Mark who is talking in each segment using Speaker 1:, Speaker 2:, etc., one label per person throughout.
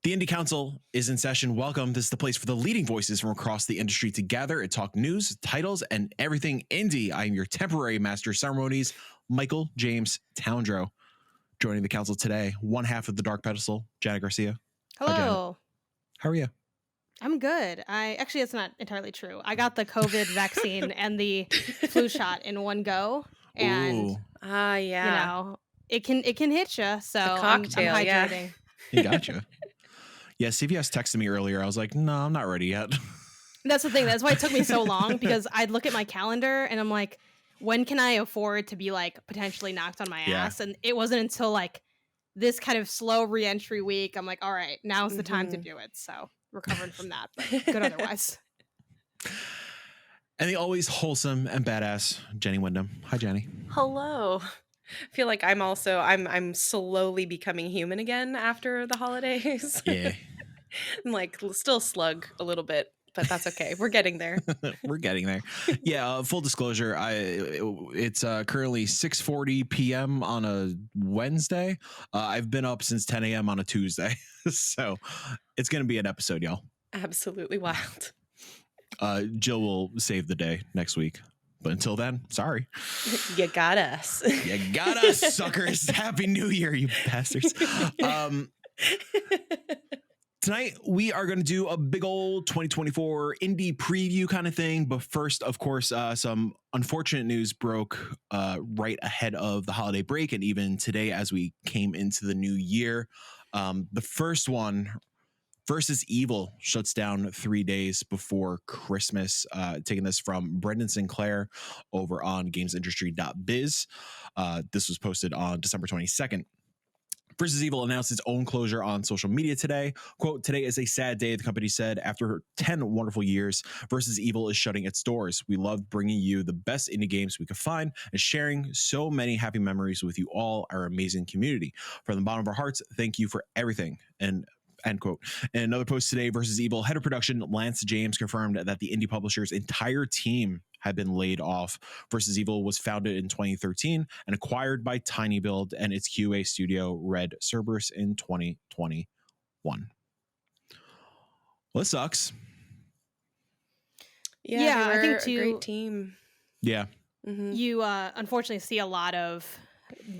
Speaker 1: The Indie Council is in session. Welcome. This is the place for the leading voices from across the industry to gather and talk news, titles, and everything indie. I am your temporary master of ceremonies, Michael James Towndrow. Joining the council today, one half of the Dark Pedestal, Janet Garcia. Hi, Janet.
Speaker 2: Hello.
Speaker 1: How are you?
Speaker 2: I'm good. It's not entirely true. I got the COVID vaccine and the flu shot in one go, and
Speaker 1: Ooh,
Speaker 3: Yeah.
Speaker 2: it can hit you. So
Speaker 3: It's a
Speaker 2: I'm
Speaker 3: cocktail, yeah.
Speaker 2: hydrating.
Speaker 1: you gotcha. Yeah, CVS texted me earlier. I was like, no, I'm not ready yet.
Speaker 2: That's the thing. That's why it took me so long, because I'd look at my calendar and I'm like, when can I afford to be like potentially knocked on my
Speaker 1: Yeah.
Speaker 2: ass? And it wasn't until like this kind of slow reentry week, I'm like, all right, now's the time to do it. So recovering from that, but good otherwise.
Speaker 1: And the always wholesome and badass Jenny Wyndham. Hi, Jenny.
Speaker 3: Hello. I feel like I'm slowly becoming human again after the holidays.
Speaker 1: Yeah,
Speaker 3: I'm like still slug a little bit, but that's okay. We're getting there.
Speaker 1: we're getting there. Yeah, full disclosure, it's currently 6:40 p.m. on a Wednesday. I've been up since 10 a.m. on a Tuesday, so it's gonna be an episode, y'all.
Speaker 3: Absolutely wild.
Speaker 1: Jill will save the day next week, but until then, sorry.
Speaker 3: You got us.
Speaker 1: You got us, suckers. Happy New Year, you bastards. Tonight, we are going to do a big old 2024 indie preview kind of thing. But first, of course, some unfortunate news broke right ahead of the holiday break, and even today as we came into the new year. The first one, Versus Evil, shuts down 3 days before Christmas. Taking this from Brendan Sinclair over on gamesindustry.biz. This was posted on December 22nd. Versus Evil announced its own closure on social media today. Quote, "Today is a sad day," the company said. "After 10 wonderful years, Versus Evil is shutting its doors. We loved bringing you the best indie games we could find and sharing so many happy memories with you all, our amazing community. From the bottom of our hearts, thank you for everything." And end quote. In another post today, Versus Evil head of production Lance James confirmed that the indie publisher's entire team had been laid off. Versus Evil was founded in 2013 and acquired by tinyBuild and its QA studio Red Cerberus in 2021. Well, this sucks.
Speaker 3: Yeah,
Speaker 2: I think
Speaker 3: a
Speaker 2: too.
Speaker 3: great team.
Speaker 1: Yeah.
Speaker 3: Mhm.
Speaker 2: You unfortunately see a lot of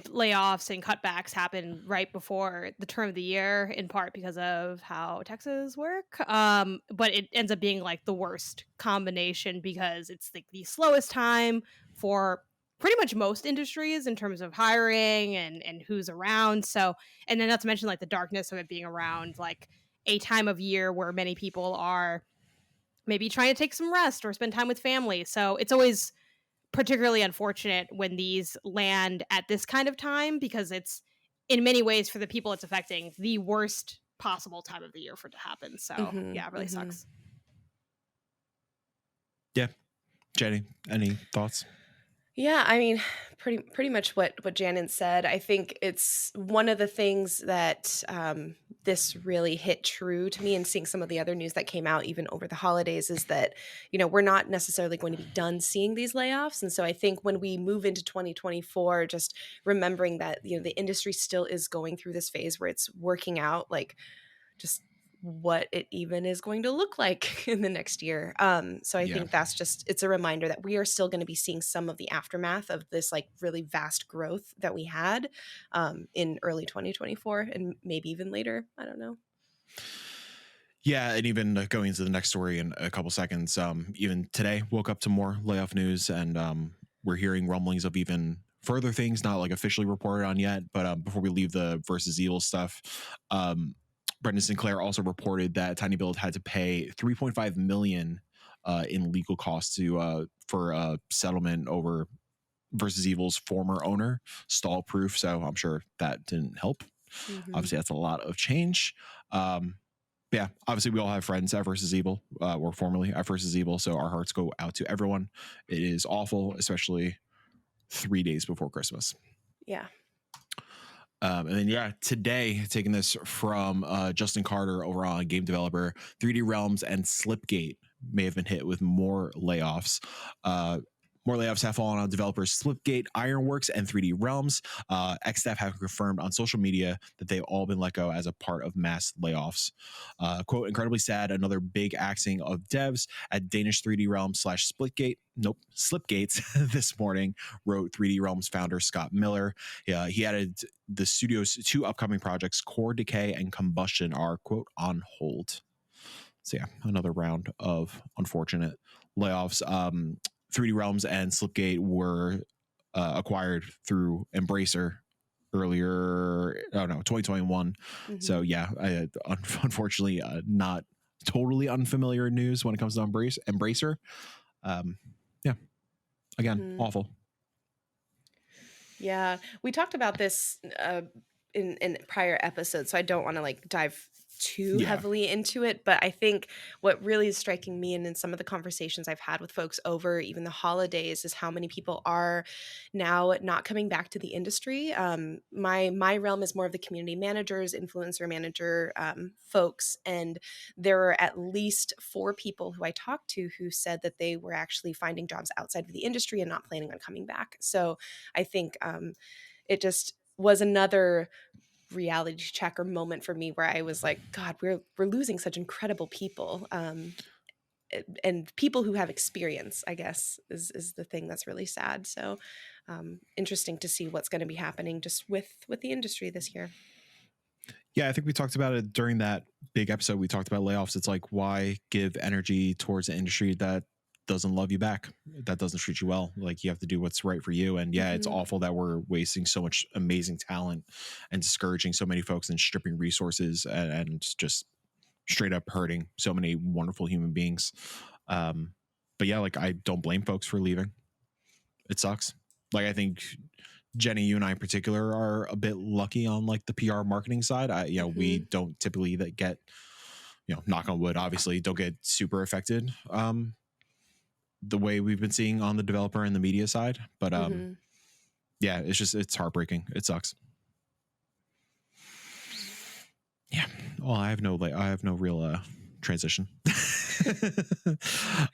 Speaker 2: layoffs and cutbacks happen right before the turn of the year, in part because of how taxes work. But it ends up being like the worst combination because it's like the slowest time for pretty much most industries in terms of hiring and who's around. So, and then not to mention like the darkness of it being around like a time of year where many people are maybe trying to take some rest or spend time with family. So it's always particularly unfortunate when these land at this kind of time, because it's in many ways for the people it's affecting the worst possible time of the year for it to happen. So yeah, it really sucks.
Speaker 1: Yeah. Jenny, any thoughts?
Speaker 3: Yeah, I mean, pretty much what Janet said. I think it's one of the things that this really hit true to me, and seeing some of the other news that came out even over the holidays is that, we're not necessarily going to be done seeing these layoffs. And so I think when we move into 2024, just remembering that, the industry still is going through this phase where it's working out, like, just what it even is going to look like in the next year. So I think that's it's a reminder that we are still going to be seeing some of the aftermath of this like really vast growth that we had in early 2024 and maybe even later. I don't know.
Speaker 1: Yeah, and even going into the next story in a couple seconds, even today woke up to more layoff news, and we're hearing rumblings of even further things not like officially reported on yet. But before we leave the Versus Evil stuff, Brendan Sinclair also reported that tinyBuild had to pay $3.5 million in legal costs for settlement over Versus Evil's former owner, Stallproof. So I'm sure that didn't help. Obviously, that's a lot of change. Yeah, obviously we all have friends at Versus Evil, or formerly at Versus Evil, so our hearts go out to everyone. It is awful, especially 3 days before Christmas.
Speaker 3: Yeah.
Speaker 1: And then, today, taking this from Justin Carter over on Game Developer, 3D Realms and Slipgate may have been hit with more layoffs. More layoffs have fallen on developers Slipgate, Ironworks, and 3D Realms. X-Staff have confirmed on social media that they've all been let go as a part of mass layoffs. Quote, incredibly sad, another big axing of devs at Danish 3D Realms / Slipgates this morning, wrote 3D Realms founder Scott Miller. He added the studio's 2 upcoming projects, Core Decay and Combustion, are, quote, on hold. So yeah, another round of unfortunate layoffs. 3D Realms and Slipgate were acquired through Embracer earlier, 2021. So yeah, unfortunately, not totally unfamiliar news when it comes to Embracer. Yeah, again, awful.
Speaker 3: Yeah, we talked about this in prior episodes, so I don't want to like dive too heavily into it, but I think what really is striking me, and in some of the conversations I've had with folks over even the holidays, is how many people are now not coming back to the industry. My realm is more of the community managers, influencer manager folks, and there were at least 4 people who I talked to who said that they were actually finding jobs outside of the industry and not planning on coming back. So I think it just was another reality check or moment for me where I was like, God, we're losing such incredible people, and people who have experience, I guess, is the thing that's really sad. So interesting to see what's going to be happening just with the industry this year.
Speaker 1: Yeah, I think we talked about it during that big episode. We talked about layoffs. It's like, why give energy towards an industry that doesn't love you back, that doesn't treat you well? Like, you have to do what's right for you. And yeah, it's awful that we're wasting so much amazing talent and discouraging so many folks and stripping resources and just straight up hurting so many wonderful human beings. But yeah, like, I don't blame folks for leaving. It sucks. Like, I think Jenny, you and I in particular are a bit lucky on like the PR marketing side. We don't typically that get, knock on wood, obviously, don't get super affected the way we've been seeing on the developer and the media side. But yeah, it's heartbreaking. It sucks. Yeah. Well, I have no real transition.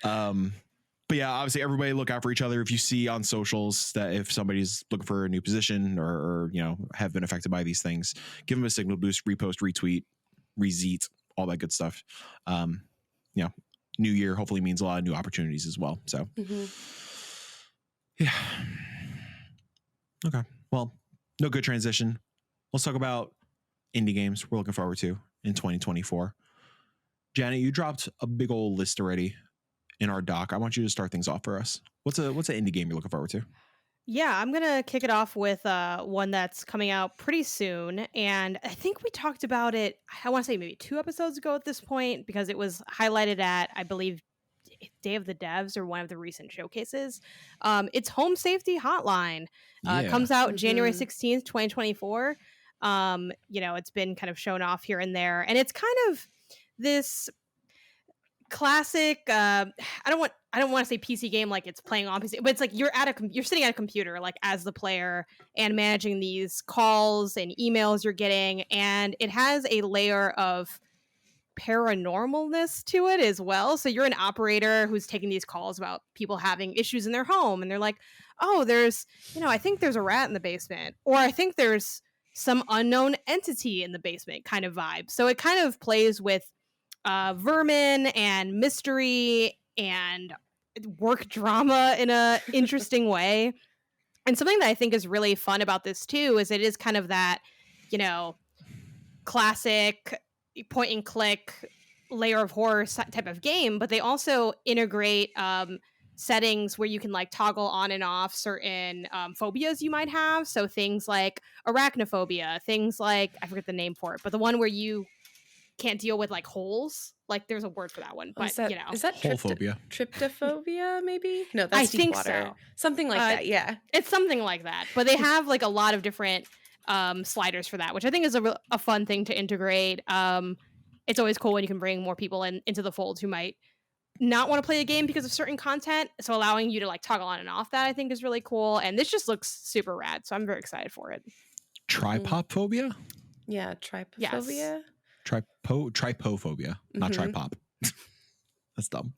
Speaker 1: But yeah, obviously everybody look out for each other. If you see on socials that if somebody's looking for a new position or have been affected by these things, give them a signal boost, repost, retweet, rezeet, all that good stuff. New year hopefully means a lot of new opportunities as well. So yeah. Okay. Well, no good transition. Let's talk about indie games we're looking forward to in 2024. Janet, you dropped a big old list already in our doc. I want you to start things off for us. What's an indie game you're looking forward to?
Speaker 2: Yeah, I'm gonna kick it off with one that's coming out pretty soon, and I think we talked about it, I want to say maybe 2 episodes ago at this point, because it was highlighted at, I believe, Day of the Devs or one of the recent showcases. It's Home Safety Hotline. Comes out January 16th, 2024. It's been kind of shown off here and there, and it's kind of this classic I don't want to say PC game like it's playing on PC, but it's like you're sitting at a computer like as the player and managing these calls and emails you're getting, and it has a layer of paranormalness to it as well. So you're an operator who's taking these calls about people having issues in their home, and they're like, oh, there's I think there's a rat in the basement, or I think there's some unknown entity in the basement kind of vibe. So it kind of plays with vermin and mystery and work drama in a interesting way. And something that I think is really fun about this too is it is kind of that, classic point and click layer of horror type of game, but they also integrate settings where you can like toggle on and off certain phobias you might have. So things like arachnophobia, things like, I forget the name for it, but the one where you can't deal with like holes. Like there's a word for that one, but
Speaker 3: is that
Speaker 1: hole-phobia?
Speaker 3: Tryptophobia maybe? No, that's
Speaker 2: I think
Speaker 3: water.
Speaker 2: so.
Speaker 3: Something like that. Yeah,
Speaker 2: it's something like that. But they have like a lot of different sliders for that, which I think is a fun thing to integrate. It's always cool when you can bring more people into the fold who might not want to play a game because of certain content. So allowing you to like toggle on and off that I think is really cool. And this just looks super rad. So I'm very excited for it.
Speaker 1: Tripophobia?
Speaker 3: Yeah, trypophobia.
Speaker 2: Yes.
Speaker 1: Trypophobia, not tripop. That's dumb.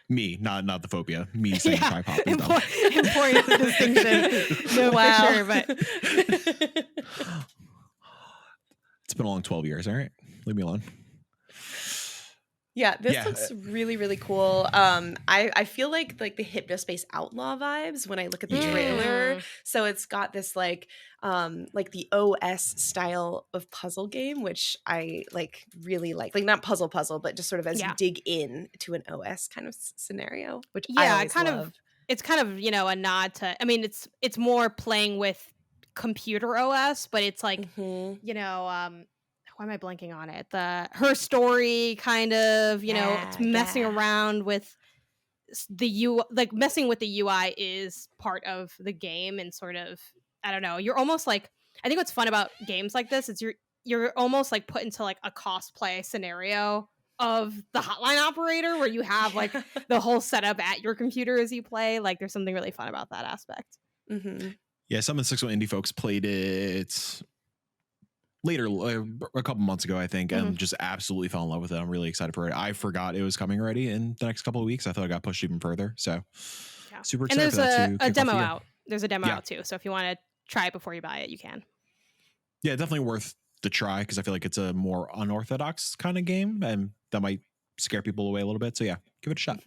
Speaker 1: Me, not the phobia. Me saying
Speaker 2: Yeah,
Speaker 1: Tri-Pop is dumb.
Speaker 2: important distinction. No,
Speaker 3: Wow.
Speaker 2: for sure, but
Speaker 1: It's been a long 12 years. All right, leave me alone.
Speaker 3: Yeah, this
Speaker 1: Yeah.
Speaker 3: looks really, really cool. I feel like the Hypnospace Outlaw vibes when I look at the trailer. So it's got this like the OS style of puzzle game, which I really like not puzzle, but just sort of as you dig in to an OS kind of scenario, which I always love.
Speaker 2: It's kind of, a nod to, I mean, it's more playing with computer OS, but it's like, why am I blanking on it? Her Story kind of, it's messing around with the UI, like messing with the UI is part of the game, and sort of, I don't know, you're almost like, I think what's fun about games like this is you're almost like put into like a cosplay scenario of the hotline operator, where you have like the whole setup at your computer as you play. Like there's something really fun about that aspect.
Speaker 1: Yeah, some of the 601 Indie folks played it later, a couple months ago, I think, and just absolutely fell in love with it. I'm really excited for it. I forgot it was coming already in the next couple of weeks. I thought it got pushed even further. So super excited for that too.
Speaker 2: And there's a demo out. There's a demo out too. So if you want to try it before you buy it, you can.
Speaker 1: Yeah, definitely worth the try, because I feel like it's a more unorthodox kind of game, and that might scare people away a little bit. So yeah, give it a shot.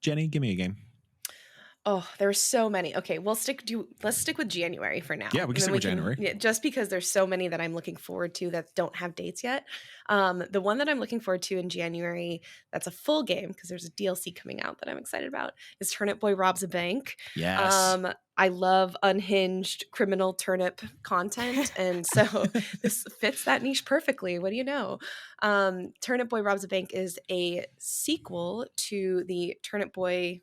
Speaker 1: Jenny, give me a game.
Speaker 3: Oh, there are so many. Okay, let's stick with January for now.
Speaker 1: Yeah, we can stick with January.
Speaker 3: Yeah, just because there's so many that I'm looking forward to that don't have dates yet. The one that I'm looking forward to in January, that's a full game because there's a DLC coming out that I'm excited about, is Turnip Boy Robs a Bank.
Speaker 1: Yes.
Speaker 3: I love unhinged criminal turnip content, and so this fits that niche perfectly. What do you know? Turnip Boy Robs a Bank is a sequel to the Turnip Boy,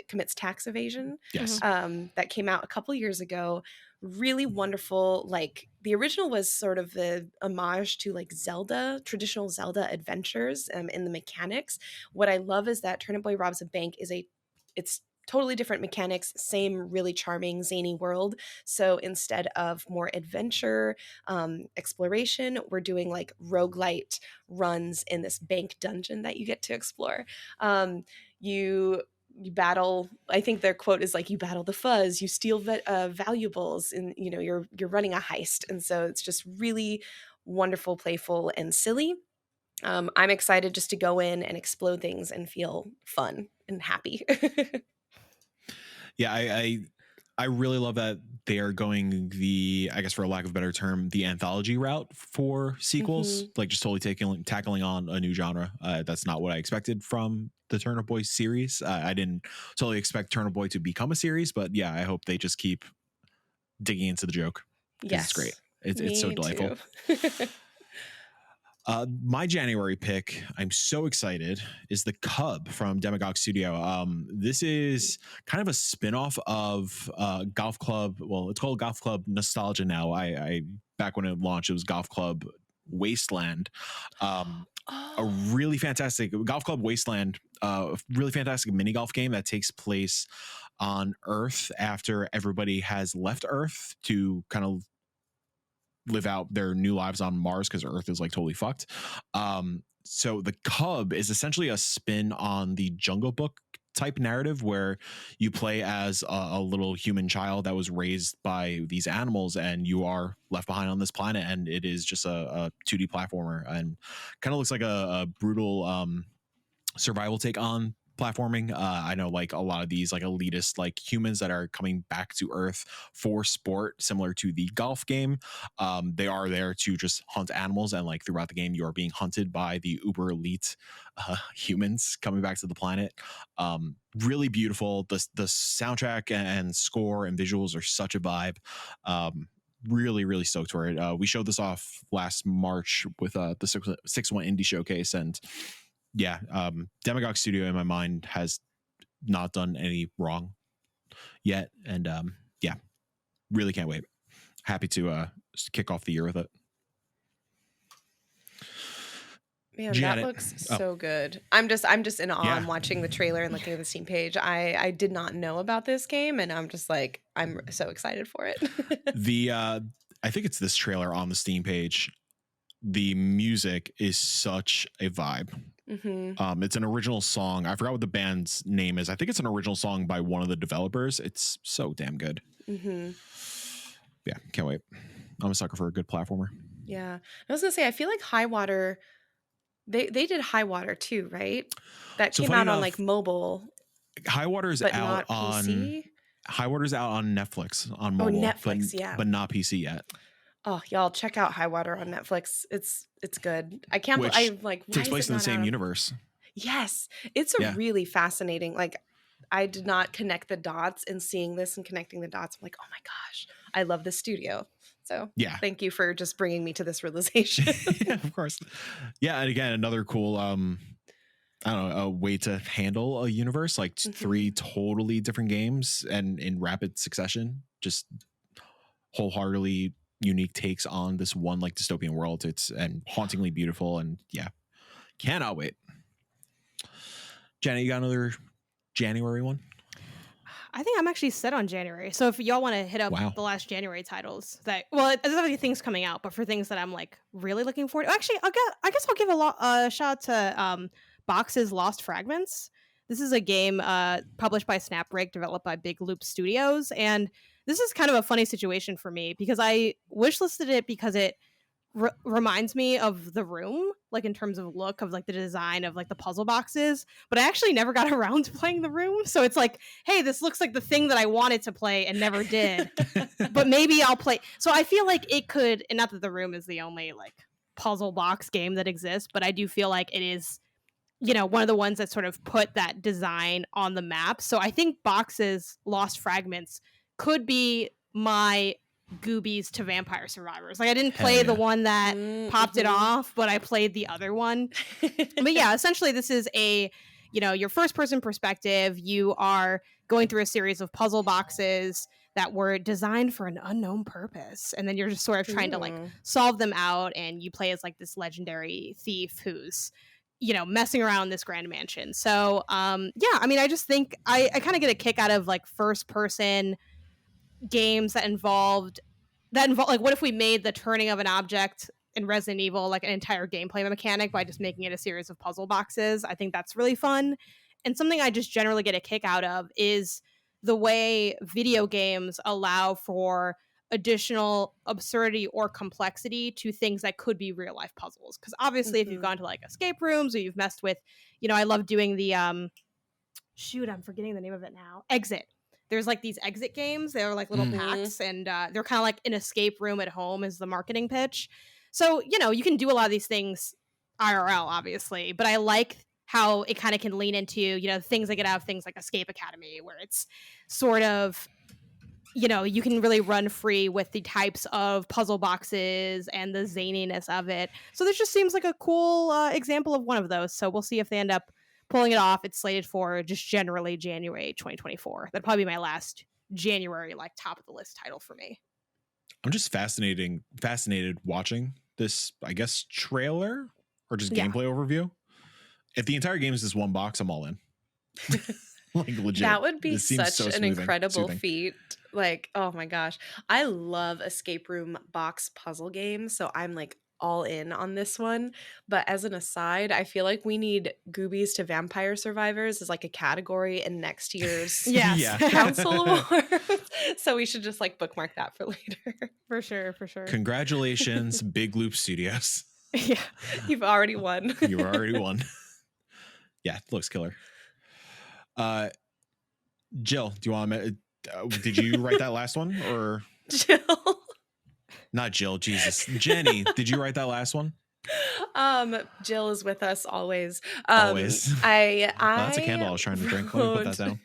Speaker 3: Commits Tax Evasion?
Speaker 1: Yes.
Speaker 3: That came out a couple years ago. Really wonderful. Like the original was sort of the homage to like traditional Zelda adventures in the mechanics. What I love is that Turnip Boy Robs a Bank it's totally different mechanics, same really charming, zany world. So instead of more adventure exploration, we're doing like roguelite runs in this bank dungeon that you get to explore. You battle, I think their quote is like, you battle the fuzz, you steal valuables, and you're running a heist. And so it's just really wonderful, playful, and silly. I'm excited just to go in and explode things and feel fun and happy.
Speaker 1: Yeah, I really love that they are going the, I guess for a lack of a better term, the anthology route for sequels, like just totally tackling on a new genre. That's not what I expected from the Turnip Boy series. I didn't totally expect Turnip Boy to become a series, but yeah, I hope they just keep digging into the joke.
Speaker 3: Yes,
Speaker 1: it's great. It's so delightful. My January pick, I'm so excited, is The Cub from Demagog Studio. This is kind of a spin-off of Golf Club. Well, it's called Golf Club Nostalgia now. I back when it launched, it was Golf Club Wasteland. A really fantastic Golf Club Wasteland, really fantastic mini golf game that takes place on Earth after everybody has left Earth to kind of live out their new lives on Mars, because Earth is like totally fucked. So The Cub is essentially a spin on the Jungle Book type narrative, where you play as a little human child that was raised by these animals, and you are left behind on this planet, and it is just a 2D platformer, and kind of looks like a brutal survival take on platforming. I know like a lot of these like elitist like humans that are coming back to Earth for sport, similar to the golf game. They are there to just hunt animals, and like throughout the game you are being hunted by the uber elite humans coming back to the planet. Really beautiful. The soundtrack and score and visuals are such a vibe. Really stoked for it. We showed this off last March with the 6-1 Indie Showcase, and yeah, Demagog Studio in my mind has not done any wrong yet, and yeah, really can't wait. Happy to kick off the year with it.
Speaker 3: Man, that looks so good. I'm just in awe. I'm watching the trailer and looking at the Steam page. I did not know about this game, and I'm just like, I'm so excited for it.
Speaker 1: I think it's this trailer on the Steam page. The music is such a vibe. It's an original song. I forgot what the band's name is. I think it's an original song by one of the developers. It's so damn good. Yeah, can't wait. I'm a sucker for a good platformer.
Speaker 3: Yeah. I was gonna say, I feel like High Water, they did High Water too, right? That
Speaker 1: So
Speaker 3: came
Speaker 1: funny
Speaker 3: out on
Speaker 1: enough,
Speaker 3: like mobile,
Speaker 1: High Water's
Speaker 3: but
Speaker 1: out
Speaker 3: not
Speaker 1: on
Speaker 3: PC.
Speaker 1: High Water's out on Netflix on
Speaker 3: Oh,
Speaker 1: mobile,
Speaker 3: Netflix, yeah.
Speaker 1: but not PC yet.
Speaker 3: Oh, y'all check out High Water on Netflix. It's good. I can't.
Speaker 1: Which
Speaker 3: I'm like, why
Speaker 1: takes
Speaker 3: is
Speaker 1: place
Speaker 3: it
Speaker 1: in the
Speaker 3: not
Speaker 1: same
Speaker 3: out?
Speaker 1: universe.
Speaker 3: Yes, it's a
Speaker 1: Yeah.
Speaker 3: really fascinating. Like, I did not connect the dots, and seeing this and connecting the dots, I'm like, oh my gosh, I love this studio. So
Speaker 1: Yeah.
Speaker 3: thank you for just bringing me to this realization.
Speaker 1: Yeah, of course. Yeah, and again, another cool I don't know, a way to handle a universe, like 3 totally different games and in rapid succession, just wholeheartedly unique takes on this one like dystopian world. It's hauntingly beautiful, and yeah, cannot wait. Jenny, you got another January one?
Speaker 2: I think I'm actually set on January. So if y'all want to hit up
Speaker 1: Wow.
Speaker 2: the last January titles, that there's definitely things coming out, but for things that I'm like really looking forward to, actually, I guess I'll give a shout out to Box's Lost Fragments. This is a game published by Snapbreak, developed by Big Loop Studios, and this is kind of a funny situation for me because I wishlisted it because it reminds me of The Room, like in terms of look of like the design of like the puzzle boxes, but I actually never got around to playing The Room. So it's like, hey, this looks like the thing that I wanted to play and never did, but maybe I'll play. So I feel like it could, and not that The Room is the only like puzzle box game that exists, but I do feel like it is, one of the ones that sort of put that design on the map. So I think Box's Lost Fragments could be my Goobies to Vampire Survivors. Like I didn't play the one that popped it off, but I played the other one. But yeah, essentially this is your first person perspective. You are going through a series of puzzle boxes that were designed for an unknown purpose. And then you're just sort of trying to like solve them out. And you play as like this legendary thief who's, messing around this grand mansion. So I just think I kind of get a kick out of like first person games that involve like, what if we made the turning of an object in Resident Evil like an entire gameplay mechanic by just making it a series of puzzle boxes? I think that's really fun. And something I just generally get a kick out of is the way video games allow for additional absurdity or complexity to things that could be real life puzzles. Because obviously if you've gone to like escape rooms or you've messed with, I love doing the I'm forgetting the name of it now. Exit. There's like these exit games. They're like little packs, and they're kind of like an escape room at home is the marketing pitch. So, you can do a lot of these things IRL, obviously, but I like how it kind of can lean into, things that get out of things like Escape Academy, where it's sort of, you can really run free with the types of puzzle boxes and the zaniness of it. So this just seems like a cool example of one of those. So we'll see if they end up pulling it off. It's slated for just generally January 2024. That'd probably be my last January, like top of the list title for me.
Speaker 1: I'm just fascinated watching this, I guess, trailer or just gameplay overview. If the entire game is this one box, I'm all in. Like legit.
Speaker 3: That would be such
Speaker 1: so
Speaker 3: an incredible feat. Like, oh my gosh. I love escape room box puzzle games, so I'm like all in on this one. But as an aside, I feel like we need Goobies to Vampire Survivors as like a category in next year's Council Awards. So we should just like bookmark that for later.
Speaker 2: For sure.
Speaker 1: Congratulations, Big Loop Studios.
Speaker 2: Yeah.
Speaker 3: You've already won.
Speaker 1: You already won. Yeah, it looks killer. Jill, do you want to did you write that last one or
Speaker 3: Jill?
Speaker 1: Not Jill, Jesus. Jenny, did you write that last one?
Speaker 3: Jill is with us always.
Speaker 1: Always. That's a candle I was trying to drink. Let me put that down.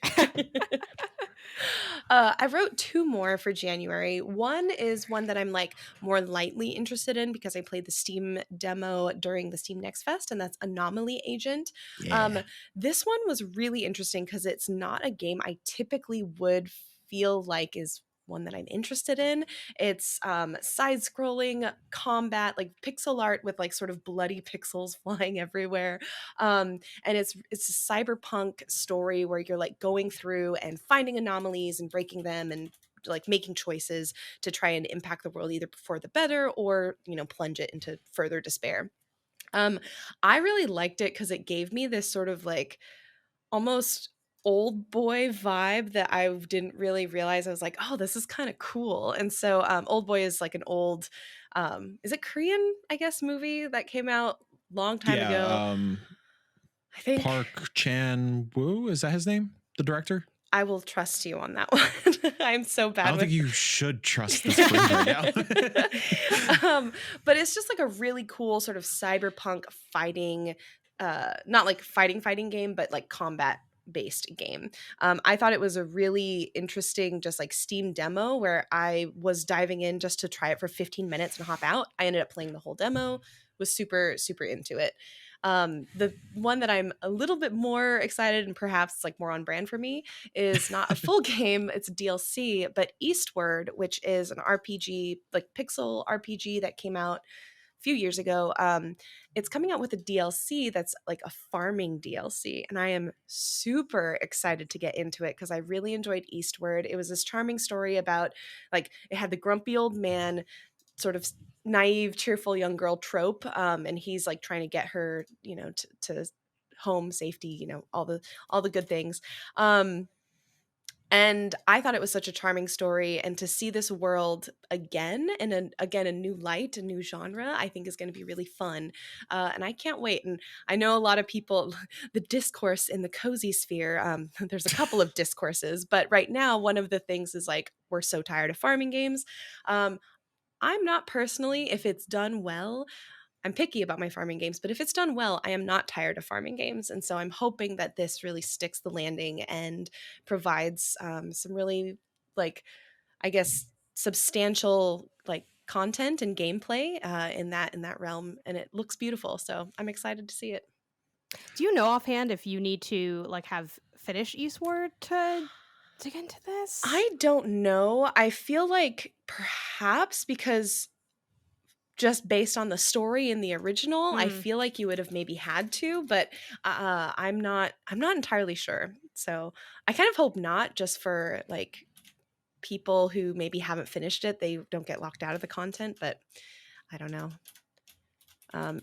Speaker 3: I wrote 2 more for January. One is one that I'm like more lightly interested in because I played the Steam demo during the Steam Next Fest, and that's Anomaly Agent.
Speaker 1: Yeah.
Speaker 3: This one was really interesting because it's not a game I typically would feel like is one that I'm interested in. It's side-scrolling combat, like pixel art with like sort of bloody pixels flying everywhere. And it's a cyberpunk story where you're like going through and finding anomalies and breaking them and like making choices to try and impact the world either for the better or, plunge it into further despair. Um, I really liked it because it gave me this sort of like almost old boy vibe that I didn't really realize. I was like, oh, this is kind of cool. And so Old Boy is like an old is it Korean, I guess, movie that came out long time
Speaker 1: Yeah,
Speaker 3: ago. I think
Speaker 1: Park Chan Woo, is that his name? The director?
Speaker 3: I will trust you on that one. I'm so bad
Speaker 1: I don't
Speaker 3: with
Speaker 1: think you should trust this brain right now.
Speaker 3: but it's just like a really cool sort of cyberpunk fighting, not like fighting game, but like combat based game. I thought it was a really interesting, just like Steam demo where I was diving in just to try it for 15 minutes and hop out. I ended up playing the whole demo, was super into it. The one that I'm a little bit more excited and perhaps like more on brand for me is not a full game, it's a DLC, but Eastward, which is an RPG, like pixel RPG that came out a few years ago. It's coming out with a DLC that's like a farming DLC, and I am super excited to get into it because I really enjoyed Eastward. It was this charming story about like it had the grumpy old man, sort of naive, cheerful young girl trope, and he's like trying to get her, to home safety, all the good things. And I thought it was such a charming story, and to see this world again in a new light, a new genre, I think is going to be really fun, and I can't wait. And I know a lot of people, the discourse in the cozy sphere. There's a couple of discourses, but right now one of the things is like we're so tired of farming games. I'm not personally, if it's done well. I'm picky about my farming games, but if it's done well, I am not tired of farming games. And so I'm hoping that this really sticks the landing and provides some really, like, I guess, substantial like content and gameplay in that realm. And it looks beautiful. So I'm excited to see it.
Speaker 2: Do you know offhand if you need to like have finished Eastward to get into this?
Speaker 3: I don't know. I feel like perhaps because just based on the story in the original, I feel like you would have maybe had to, but I'm not entirely sure. So I kind of hope not, just for like people who maybe haven't finished it, they don't get locked out of the content, but I don't know.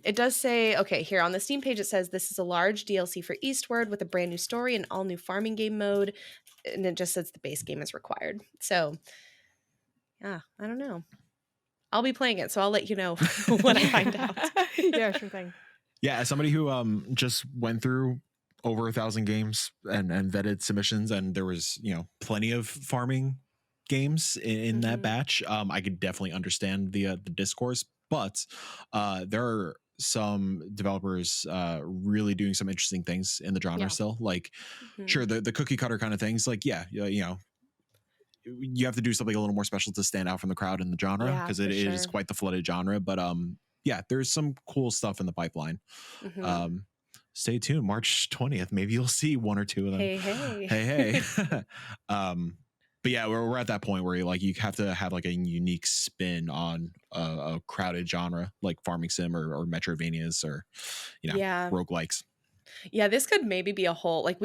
Speaker 3: It does say, okay, here on the Steam page, it says this is a large DLC for Eastward with a brand new story and all new farming game mode. And it just says the base game is required. So yeah, I don't know. I'll be playing it, so I'll let you know when I find out.
Speaker 2: Yeah, sure thing.
Speaker 1: Yeah, as somebody who just went through over 1,000 games and vetted submissions, and there was plenty of farming games in that batch. I could definitely understand the discourse, but there are some developers really doing some interesting things in the genre still. Like, sure, the cookie cutter kind of things. Like, you have to do something a little more special to stand out from the crowd in the genre, because it is quite the flooded genre. But there's some cool stuff in the pipeline. Stay tuned. March 20th, maybe you'll see one or two of them. Hey. But yeah, we're at that point where you have to have like a unique spin on a crowded genre like farming sim or Metroidvanias or roguelikes.
Speaker 3: Yeah, this could maybe be a whole, like,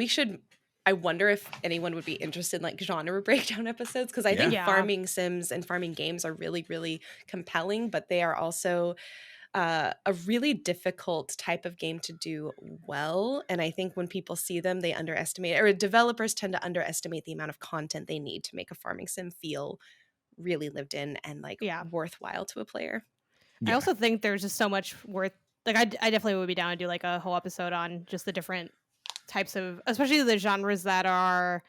Speaker 3: I wonder if anyone would be interested in like genre breakdown episodes, because I think farming sims and farming games are really, really compelling, but they are also a really difficult type of game to do well. And I think when people see them, they underestimate, or developers tend to underestimate the amount of content they need to make a farming sim feel really lived in and like worthwhile to a player.
Speaker 2: I also think there's just so much worth, like I definitely would be down to do like a whole episode on just the different types of, especially the genres that are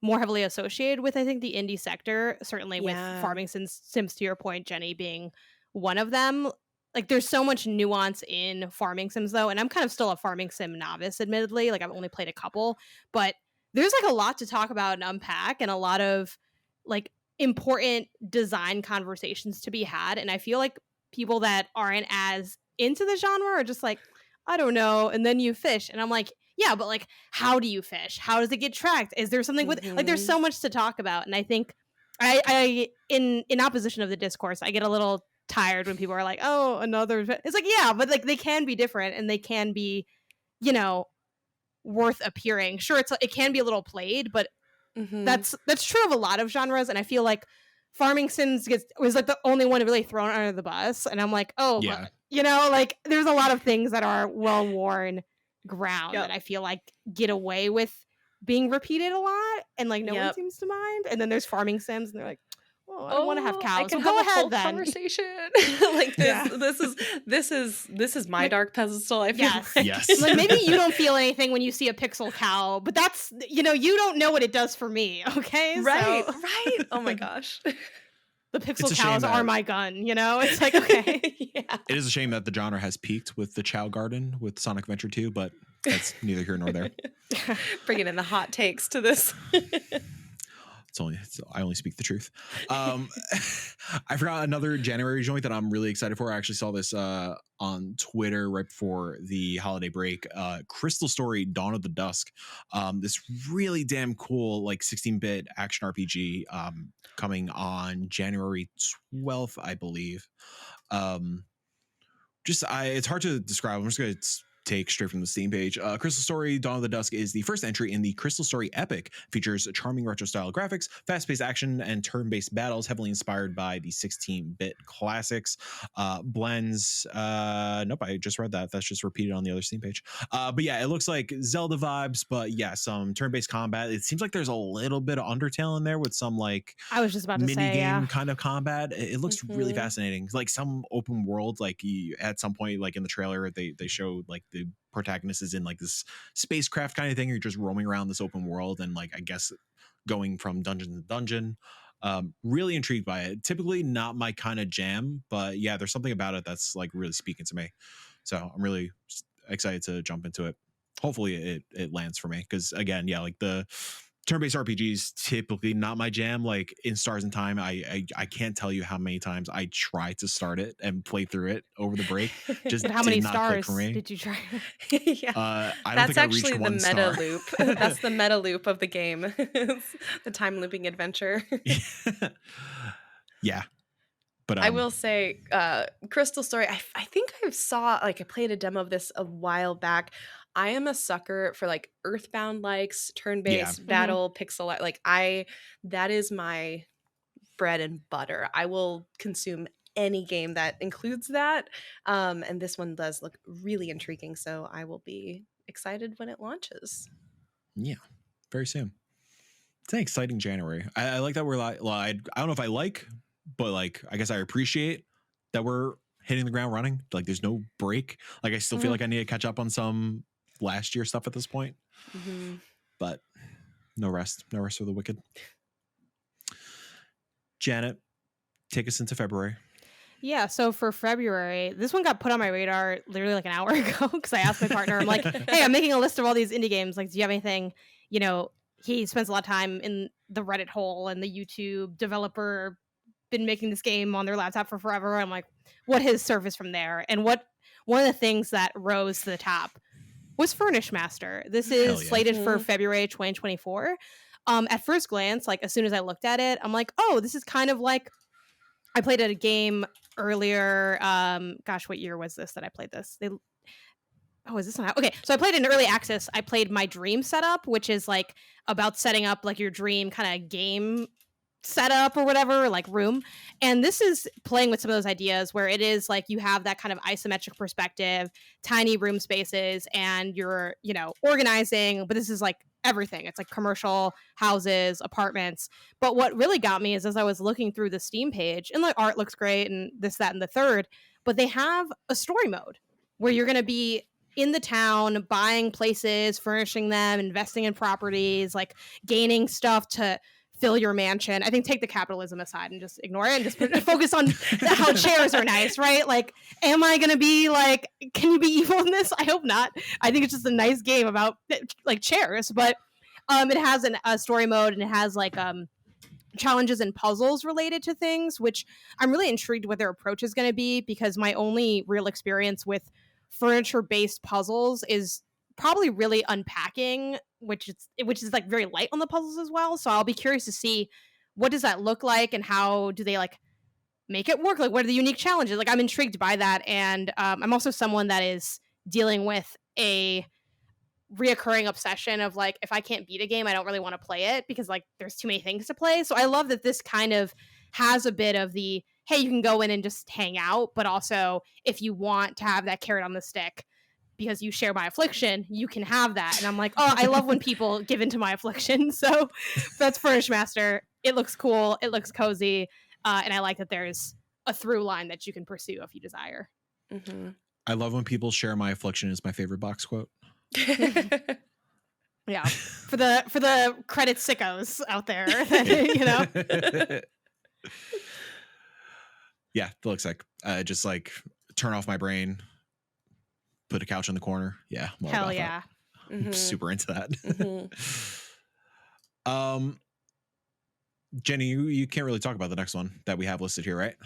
Speaker 2: more heavily associated with, I think, the indie sector, certainly with farming sims, to your point, Jenny, being one of them. Like, there's so much nuance in farming sims, though, and I'm kind of still a farming sim novice, admittedly. Like, I've only played a couple, but there's like a lot to talk about and unpack, and a lot of like important design conversations to be had. And I feel like people that aren't as into the genre are just like, I don't know, and then you fish, and I'm like, yeah, but like, how do you fish? How does it get tracked? Is there something with like? There's so much to talk about, and I think I in opposition of the discourse, I get a little tired when people are like, oh, another. It's like, yeah, but like they can be different, and they can be, worth appearing. Sure, it can be a little played, but that's true of a lot of genres, and I feel like farming sims was like the only one really thrown under the bus, and I'm like, oh, You know, like there's a lot of things that are well-worn ground
Speaker 3: Yep.
Speaker 2: that I feel like get away with being repeated a lot, and like no one
Speaker 3: Yep.
Speaker 2: seems to mind. And then there's farming sims, and they're like, "Oh, I don't want to have
Speaker 3: I
Speaker 2: cows."
Speaker 3: can
Speaker 2: So go
Speaker 3: have a
Speaker 2: ahead
Speaker 3: whole
Speaker 2: then.
Speaker 3: conversation. Like
Speaker 2: Yeah.
Speaker 3: this is my
Speaker 2: Like,
Speaker 3: dark pedestal. I feel
Speaker 2: yes.
Speaker 3: like.
Speaker 1: Yes.
Speaker 2: Like maybe you don't feel anything when you see a pixel cow, but that's you don't know what it does for me. Okay,
Speaker 3: Right,
Speaker 2: so
Speaker 3: right. Oh my gosh.
Speaker 2: the pixel
Speaker 1: a shame
Speaker 2: cows are
Speaker 1: that-
Speaker 2: my gun. It's like okay.
Speaker 3: Yeah.
Speaker 1: It is a shame that the genre has peaked with the Chow Garden with Sonic Adventure 2, but that's neither here nor there.
Speaker 3: Bringing in the hot takes to this.
Speaker 1: I only speak the truth. I forgot another January joint that I'm really excited for. I actually saw this on Twitter right before the holiday break. Crystal Story: Dawn of the Dusk. This really damn cool like 16-bit action RPG coming on January 12th, I believe. It's hard to describe. I'm just gonna take straight from the Steam page. Crystal Story: Dawn of the Dusk is the first entry in the Crystal Story epic. Features charming retro-style graphics, fast-paced action, and turn-based battles, heavily inspired by the 16-bit classics. Blends. Nope, I just read that. That's just repeated on the other Steam page. But yeah, it looks like Zelda vibes, but yeah, some turn-based combat. It seems like there's a little bit of Undertale in there with some like
Speaker 2: I was just about to
Speaker 1: mini
Speaker 2: say,
Speaker 1: game
Speaker 2: yeah.
Speaker 1: kind of combat. It looks really
Speaker 3: Mhm.
Speaker 1: fascinating. Like some open world, like at some point, like in the trailer, they showed like the protagonist is in like this spacecraft kind of thing. You're just roaming around this open world and like I guess going from dungeon to dungeon. Really intrigued by it. Typically not my kind of jam, but yeah, there's something about it that's like really speaking to me. So I'm really excited to jump into it. Hopefully it lands for me because again, yeah, like the turn-based RPGs typically not my jam. Like in Stars in Time, I can't tell you how many times I tried to start it and play through it over the break. Just
Speaker 2: But how
Speaker 1: did
Speaker 2: many
Speaker 1: not click
Speaker 2: stars
Speaker 1: for me.
Speaker 2: did you try?
Speaker 3: Yeah.
Speaker 1: I don't
Speaker 3: That's
Speaker 1: think I
Speaker 3: actually
Speaker 1: reached
Speaker 3: the
Speaker 1: one
Speaker 3: meta
Speaker 1: star.
Speaker 3: loop. That's the meta loop of the game. It's the time looping adventure.
Speaker 1: Yeah, but
Speaker 3: I will say, Crystal Story. I think I played a demo of this a while back. I am a sucker for like Earthbound likes turn-based
Speaker 2: Mhm.
Speaker 3: battle pixel. Like that is my bread and butter. I will consume any game that includes that. And this one does look really intriguing, so I will be excited when it launches.
Speaker 1: yeah, very soon. It's an exciting January. I like that we're like, well, I don't know if I like, but like I guess I appreciate that we're hitting the ground running. Like there's no break. Like I still feel
Speaker 2: Mhm.
Speaker 1: like I need to catch up on some last year stuff at this point,
Speaker 3: Mhm.
Speaker 1: but no rest for the wicked. Janet, take us into February.
Speaker 2: Yeah, so for February, this one got put on my radar literally like an hour ago because I asked my partner, I'm like, hey, I'm making a list of all these indie games. Like, do you have anything? He spends a lot of time in the Reddit hole and the YouTube developer been making this game on their laptop for forever. I'm like, what has surfaced from there? And one of the things that rose to the top was Furnish Master. This
Speaker 1: Hell
Speaker 2: is
Speaker 1: yeah.
Speaker 2: slated for
Speaker 3: Mhm.
Speaker 2: February 2024. At first glance, like as soon as I looked at it, I'm like, oh, this is kind of like I played at a game earlier. Gosh, what year was this that I played this? Is this not okay? So I played in early access. I played My Dream Setup, which is like about setting up like your dream kind of game setup or whatever, like room. And this is playing with some of those ideas where it is like you have that kind of isometric perspective, tiny room spaces, and you're, organizing, but this is like everything. It's like commercial houses, apartments. But what really got me is as I was looking through the Steam page, and the art looks great and this, that, and the third, but they have a story mode where you're going to be in the town, buying places, furnishing them, investing in properties, like gaining stuff to fill your mansion. I think take the capitalism aside and just ignore it and just focus on how chairs are nice, right? Like, am I going to be like, can you be evil in this? I hope not. I think it's just a nice game about like chairs, but it has a story mode and it has like challenges and puzzles related to things, which I'm really intrigued what their approach is going to be because my only real experience with furniture-based puzzles is probably really unpacking, which is like very light on the puzzles as well. So I'll be curious to see what does that look like and how do they like make it work? Like what are the unique challenges? Like I'm intrigued by that, and I'm also someone that is dealing with a reoccurring obsession of like if I can't beat a game, I don't really want to play it because like there's too many things to play. So I love that this kind of has a bit of the hey, you can go in and just hang out, but also if you want to have that carrot on the stick because you share my affliction, you can have that. And I'm like, oh, I love when people give into my affliction. So that's Furnish Master. It looks cool. It looks cozy. And I like that there's a through line that you can pursue if you desire.
Speaker 3: Mm-hmm.
Speaker 1: I love when people share my affliction is my favorite box quote.
Speaker 2: Yeah. For the credit sickos out there, you know?
Speaker 1: Yeah, it looks like just like turn off my brain, put a couch in the corner. Yeah, I'm all
Speaker 2: Hell
Speaker 1: about
Speaker 2: yeah.
Speaker 1: that. I'm super into that.
Speaker 3: Mm-hmm.
Speaker 1: Jenny, you can't really talk about the next one that we have listed here, right?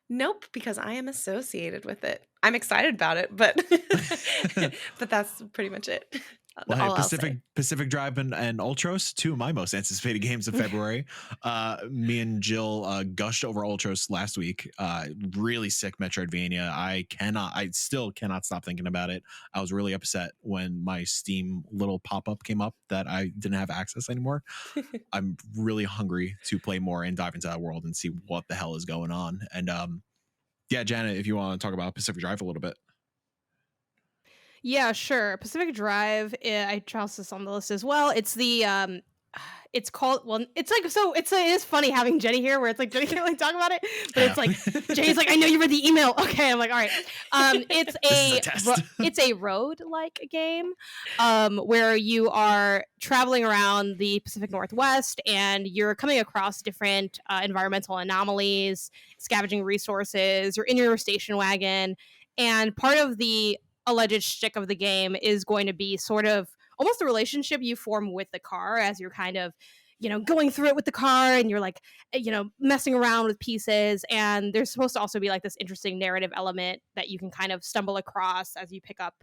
Speaker 3: Nope, because I am associated with it. I'm excited about it, but but that's pretty much it.
Speaker 1: Well,
Speaker 3: All I'll
Speaker 1: hey,
Speaker 3: say.
Speaker 1: Pacific Drive and Ultros, two of my most anticipated games of February. Me and Jill gushed over Ultros last week. Really sick Metroidvania. I still cannot stop thinking about it. I was really upset when my Steam little pop-up came up that I didn't have access anymore. I'm really hungry to play more and dive into that world and see what the hell is going on. And yeah, Janet, if you want to talk about Pacific Drive a little bit.
Speaker 2: Yeah, sure. Pacific Drive, I trust this on the list as well. It's the it's called, well, it's like, so it is funny having Jenny here where it's like Jenny can't really talk about it, but it's like Jenny's like, I know you read the email. Okay, I'm like, all right. It's it's a road like game where you are traveling around the Pacific Northwest and you're coming across different environmental anomalies, scavenging resources. You're in your station wagon, and part of the alleged shtick of the game is going to be sort of almost the relationship you form with the car as you're kind of, you know, going through it with the car and you're like, you know, messing around with pieces. And there's supposed to also be like this interesting narrative element that you can kind of stumble across as you pick up,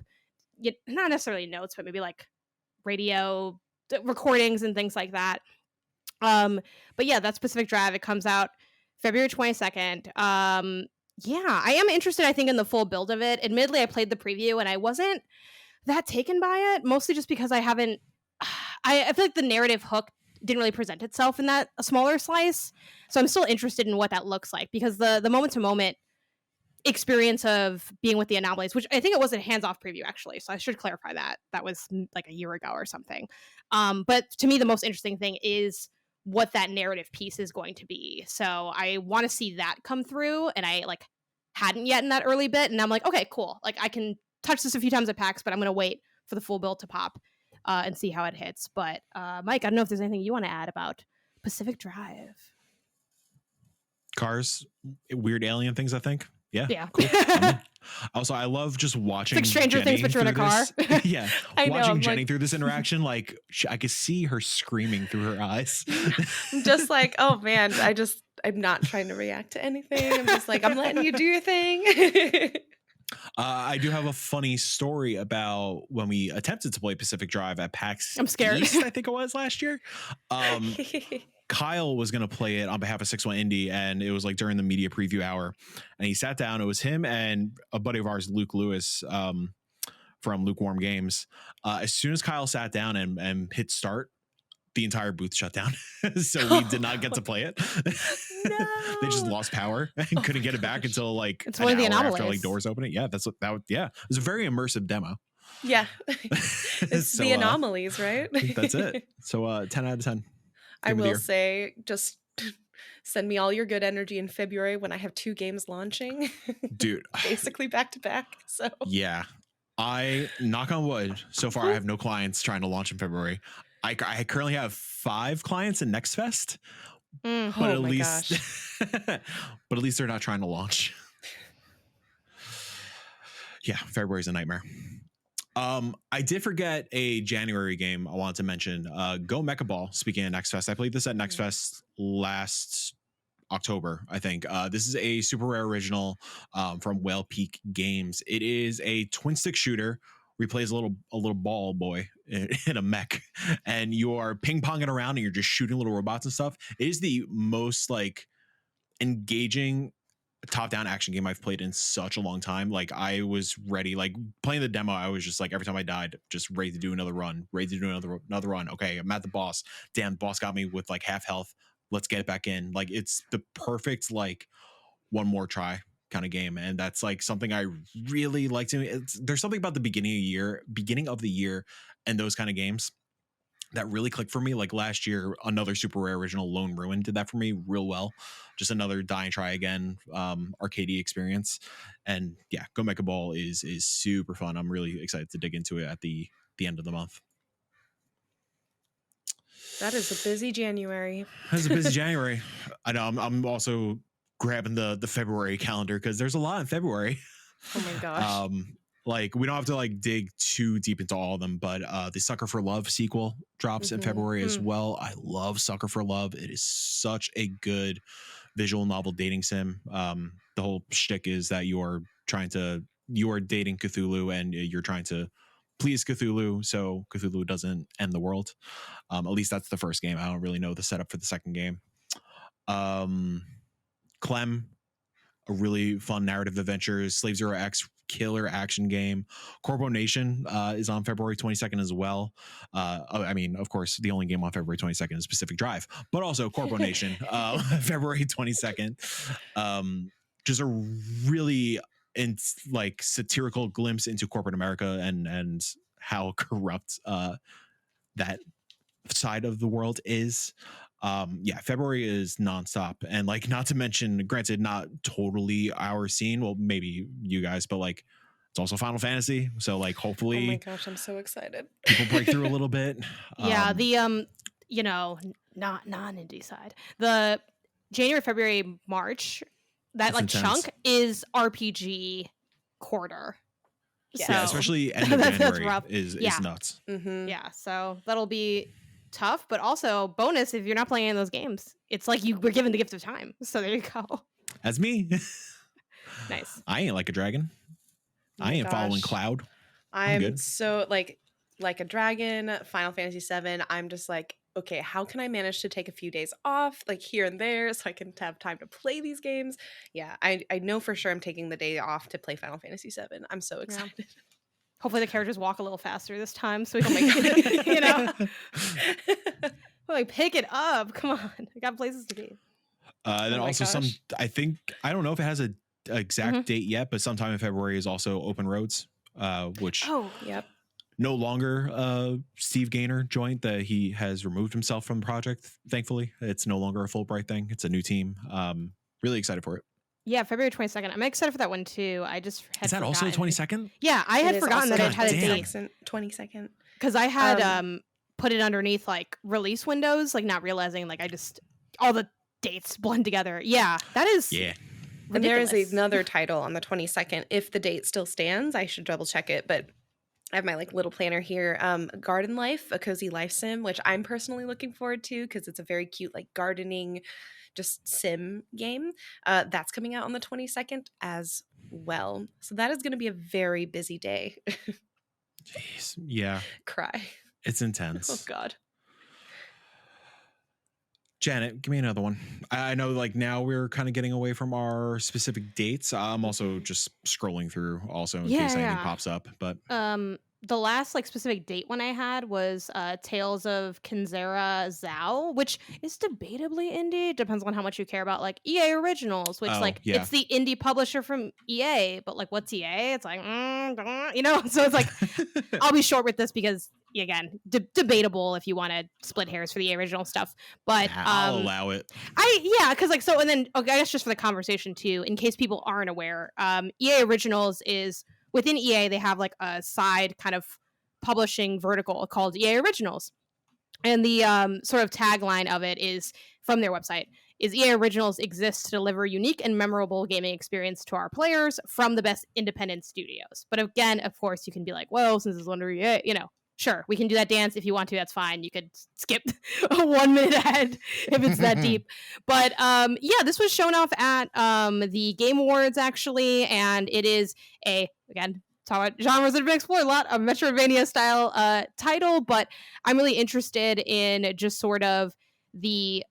Speaker 2: not necessarily notes, but maybe like radio recordings and things like that. But yeah, that's Pacific Drive. It comes out February 22nd. Yeah, I am interested, I think, in the full build of it. Admittedly, I played the preview and I wasn't that taken by it, mostly just because I haven't. I feel like the narrative hook didn't really present itself in that a smaller slice. So I'm still interested in what that looks like because the moment to moment experience of being with the anomalies, which I think it was a hands off preview actually. So I should clarify that was like a year ago or something. But to me, the most interesting thing is what that narrative piece is going to be. So I want to see that come through, and I like hadn't yet in that early bit, and I'm like, okay, cool. Like I can touch this a few times at PAX, but I'm gonna wait for the full build to pop and see how it hits. But Mike, I don't know if there's anything you want to add about Pacific Drive.
Speaker 1: Cars, weird alien things, I think. Yeah.
Speaker 2: Cool.
Speaker 1: Also, I love just watching
Speaker 2: it's like Stranger
Speaker 1: Jenny
Speaker 2: Things, but you're in a car.
Speaker 1: Yeah, watching Jenny through this interaction, like I could see her screaming through her eyes.
Speaker 3: I'm just like, oh man, I'm not trying to react to anything. I'm just like, I'm letting you do your thing.
Speaker 1: I do have a funny story about when we attempted to play Pacific Drive at PAX.
Speaker 2: I'm scared.
Speaker 1: East, I think it was last year. Kyle was going to play it on behalf of 6-1 Indie, and it was like during the media preview hour, and he sat down. It was him and a buddy of ours, Luke Lewis, from Lukewarm Games. As soon as Kyle sat down and hit start, the entire booth shut down. So we did not get to play it.
Speaker 3: No.
Speaker 1: They just lost power and couldn't get it back until like
Speaker 2: it's
Speaker 1: an
Speaker 2: one of the
Speaker 1: hour
Speaker 2: anomalies.
Speaker 1: after like doors opening. Yeah, that's what that would, yeah. It was a very immersive demo.
Speaker 3: Yeah. It's
Speaker 1: So,
Speaker 3: the anomalies, right?
Speaker 1: That's it. So 10 out of 10.
Speaker 3: I will say, just send me all your good energy in February when I have 2 games launching.
Speaker 1: Dude.
Speaker 3: Basically back to back. So
Speaker 1: yeah. I knock on wood. So far I have no clients trying to launch in February. I currently have 5 clients in Next Fest. But
Speaker 3: oh
Speaker 1: at
Speaker 3: my
Speaker 1: least
Speaker 3: gosh.
Speaker 1: but at least they're not trying to launch. Yeah, February's a nightmare. I did forget a January game I wanted to mention. Go Mecha Ball, speaking of Next Fest. I played this at Next Fest last October, I think. This is a super rare original from Whale Peak Games. It is a twin stick shooter where he plays a little ball boy in a mech, and you are ping-ponging around and you're just shooting little robots and stuff. It is the most like engaging top-down action game I've played in such a long time. Like I was ready, like playing the demo, I was just like every time I died, just ready to do another run, another run. Okay, I'm at the boss. Damn, boss got me with like half health. Let's get it back in. Like it's the perfect like one more try kind of game, and that's like something I really like to. There's something about the beginning of the year, and those kind of games that really clicked for me. Like last year, another super rare original, Lone Ruin, did that for me real well. Just another die and try again arcade experience. And yeah, Go Mecha Ball is super fun. I'm really excited to dig into it at the end of the month.
Speaker 3: That is a busy January.
Speaker 1: That's a busy January. I know. I'm also grabbing the February calendar because there's a lot in February.
Speaker 3: Oh my gosh.
Speaker 1: Like we don't have to like dig too deep into all of them, but the Sucker for Love sequel drops in February as well. I love Sucker for Love. It is such a good visual novel dating sim. The whole shtick is that you are dating Cthulhu and you're trying to please Cthulhu so Cthulhu doesn't end the world. At least that's the first game. I don't really know the setup for the second game. Clem, a really fun narrative adventure. Slave Zero X killer action game. Corpo Nation is on February 22nd as well. I mean, of course, the only game on February 22nd is Pacific Drive, but also Corpo Nation, February 22nd. Just a really like satirical glimpse into corporate America and how corrupt that side of the world is. February is nonstop, and like, not to mention, granted, not totally our scene, well, maybe you guys, but like it's also Final Fantasy, so like hopefully,
Speaker 3: oh my gosh, I'm so excited.
Speaker 1: people break through a little bit.
Speaker 2: Yeah, the you know, not non-indie side, the January, February, March, that like
Speaker 1: intense.
Speaker 2: chunk is RPG quarter.
Speaker 3: Yeah.
Speaker 2: So,
Speaker 1: Yeah, especially end of
Speaker 2: that's
Speaker 1: January
Speaker 2: rough.
Speaker 1: is
Speaker 2: Yeah.
Speaker 1: nuts.
Speaker 2: Yeah, so that'll be tough, but also bonus if you're not playing any of those games. It's like you were given the gift of time. So there you go.
Speaker 1: That's me.
Speaker 2: Nice.
Speaker 1: I ain't like a dragon.
Speaker 3: Oh
Speaker 1: I
Speaker 3: my
Speaker 1: ain't following
Speaker 3: gosh.
Speaker 1: Cloud.
Speaker 3: I'm
Speaker 1: good.
Speaker 3: so like a dragon, Final Fantasy VII. I'm just like, okay, how can I manage to take a few days off, like here and there, so I can have time to play these games? Yeah, I know for sure I'm taking the day off to play Final Fantasy VII. I'm so excited.
Speaker 2: Hopefully the characters walk a little faster this time so we
Speaker 3: Oh
Speaker 2: can
Speaker 3: my
Speaker 2: make
Speaker 3: God.
Speaker 2: you know. Like, pick it up. Come on. I got places to be.
Speaker 1: Then
Speaker 3: Oh my
Speaker 1: also
Speaker 3: gosh.
Speaker 1: I don't know if it has a exact date yet, but sometime in February is also Open Roads, which
Speaker 2: Oh,
Speaker 3: Yep.
Speaker 1: no longer Steve Gaynor joined. That he has removed himself from the project. Thankfully, it's no longer a Fulbright thing. It's a new team. Really excited for it.
Speaker 2: yeah, February 22nd. I'm excited for that one too. I just had
Speaker 1: Is that also the
Speaker 2: forgotten.
Speaker 1: 22nd?
Speaker 2: Yeah, I had
Speaker 3: It is
Speaker 2: forgotten
Speaker 3: also
Speaker 2: that it had a
Speaker 1: God
Speaker 2: date
Speaker 1: damn.
Speaker 3: 22nd.
Speaker 2: because I had
Speaker 3: Um,
Speaker 2: put it underneath like release windows, like not realizing like I just all the dates blend together. Yeah, that is
Speaker 1: Yeah.
Speaker 3: And there is
Speaker 2: ridiculous.
Speaker 3: another title on the 22nd. If the date still stands, I should double check it, but I have my like little planner here. Garden Life, a cozy life sim, which I'm personally looking forward to because it's a very cute like gardening just sim game. That's coming out on the 22nd as well. So that is going to be a very busy day.
Speaker 1: Jeez. Yeah.
Speaker 3: Cry.
Speaker 1: It's
Speaker 3: Oh
Speaker 1: intense.
Speaker 3: God.
Speaker 1: Janet, give me another one. I know like now we're kind of getting away from our specific dates. I'm also just scrolling through also in case anything
Speaker 2: Yeah.
Speaker 1: pops up, but
Speaker 2: The last like specific date one I had was Tales of Kinzera Zao, which is debatably indie. Depends on how much you care about like EA Originals, which
Speaker 1: Oh,
Speaker 2: like
Speaker 1: yeah.
Speaker 2: it's the indie publisher from EA, but like what's EA? It's like you know, so it's like I'll be short with this because again, debatable if you want to split hairs for the EA Original stuff, but
Speaker 1: I'll allow it.
Speaker 2: because like so, and then okay, I guess just for the conversation too, in case people aren't aware, EA Originals is within EA. They have like a side kind of publishing vertical called EA Originals, and the sort of tagline of it is from their website is EA Originals exists to deliver unique and memorable gaming experience to our players from the best independent studios. But again, of course, you can be like, well, since it's under EA, you know. Sure, we can do that dance if you want to. That's fine. You could skip 1 minute ahead if it's that deep. But yeah, this was shown off at the Game Awards actually, and it is again talk about genres that have been explored a lot, a Metroidvania style title. But I'm really interested in just sort of the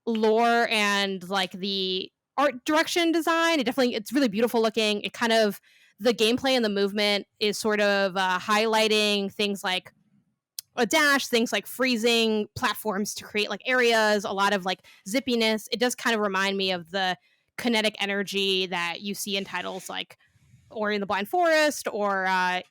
Speaker 2: lore and like the art direction design. It's really beautiful looking. It kind of the gameplay and the movement is sort of highlighting things like a dash, things like freezing platforms to create like areas, a lot of like zippiness. It does kind of remind me of the kinetic energy that you see in titles like Ori and the Blind Forest, or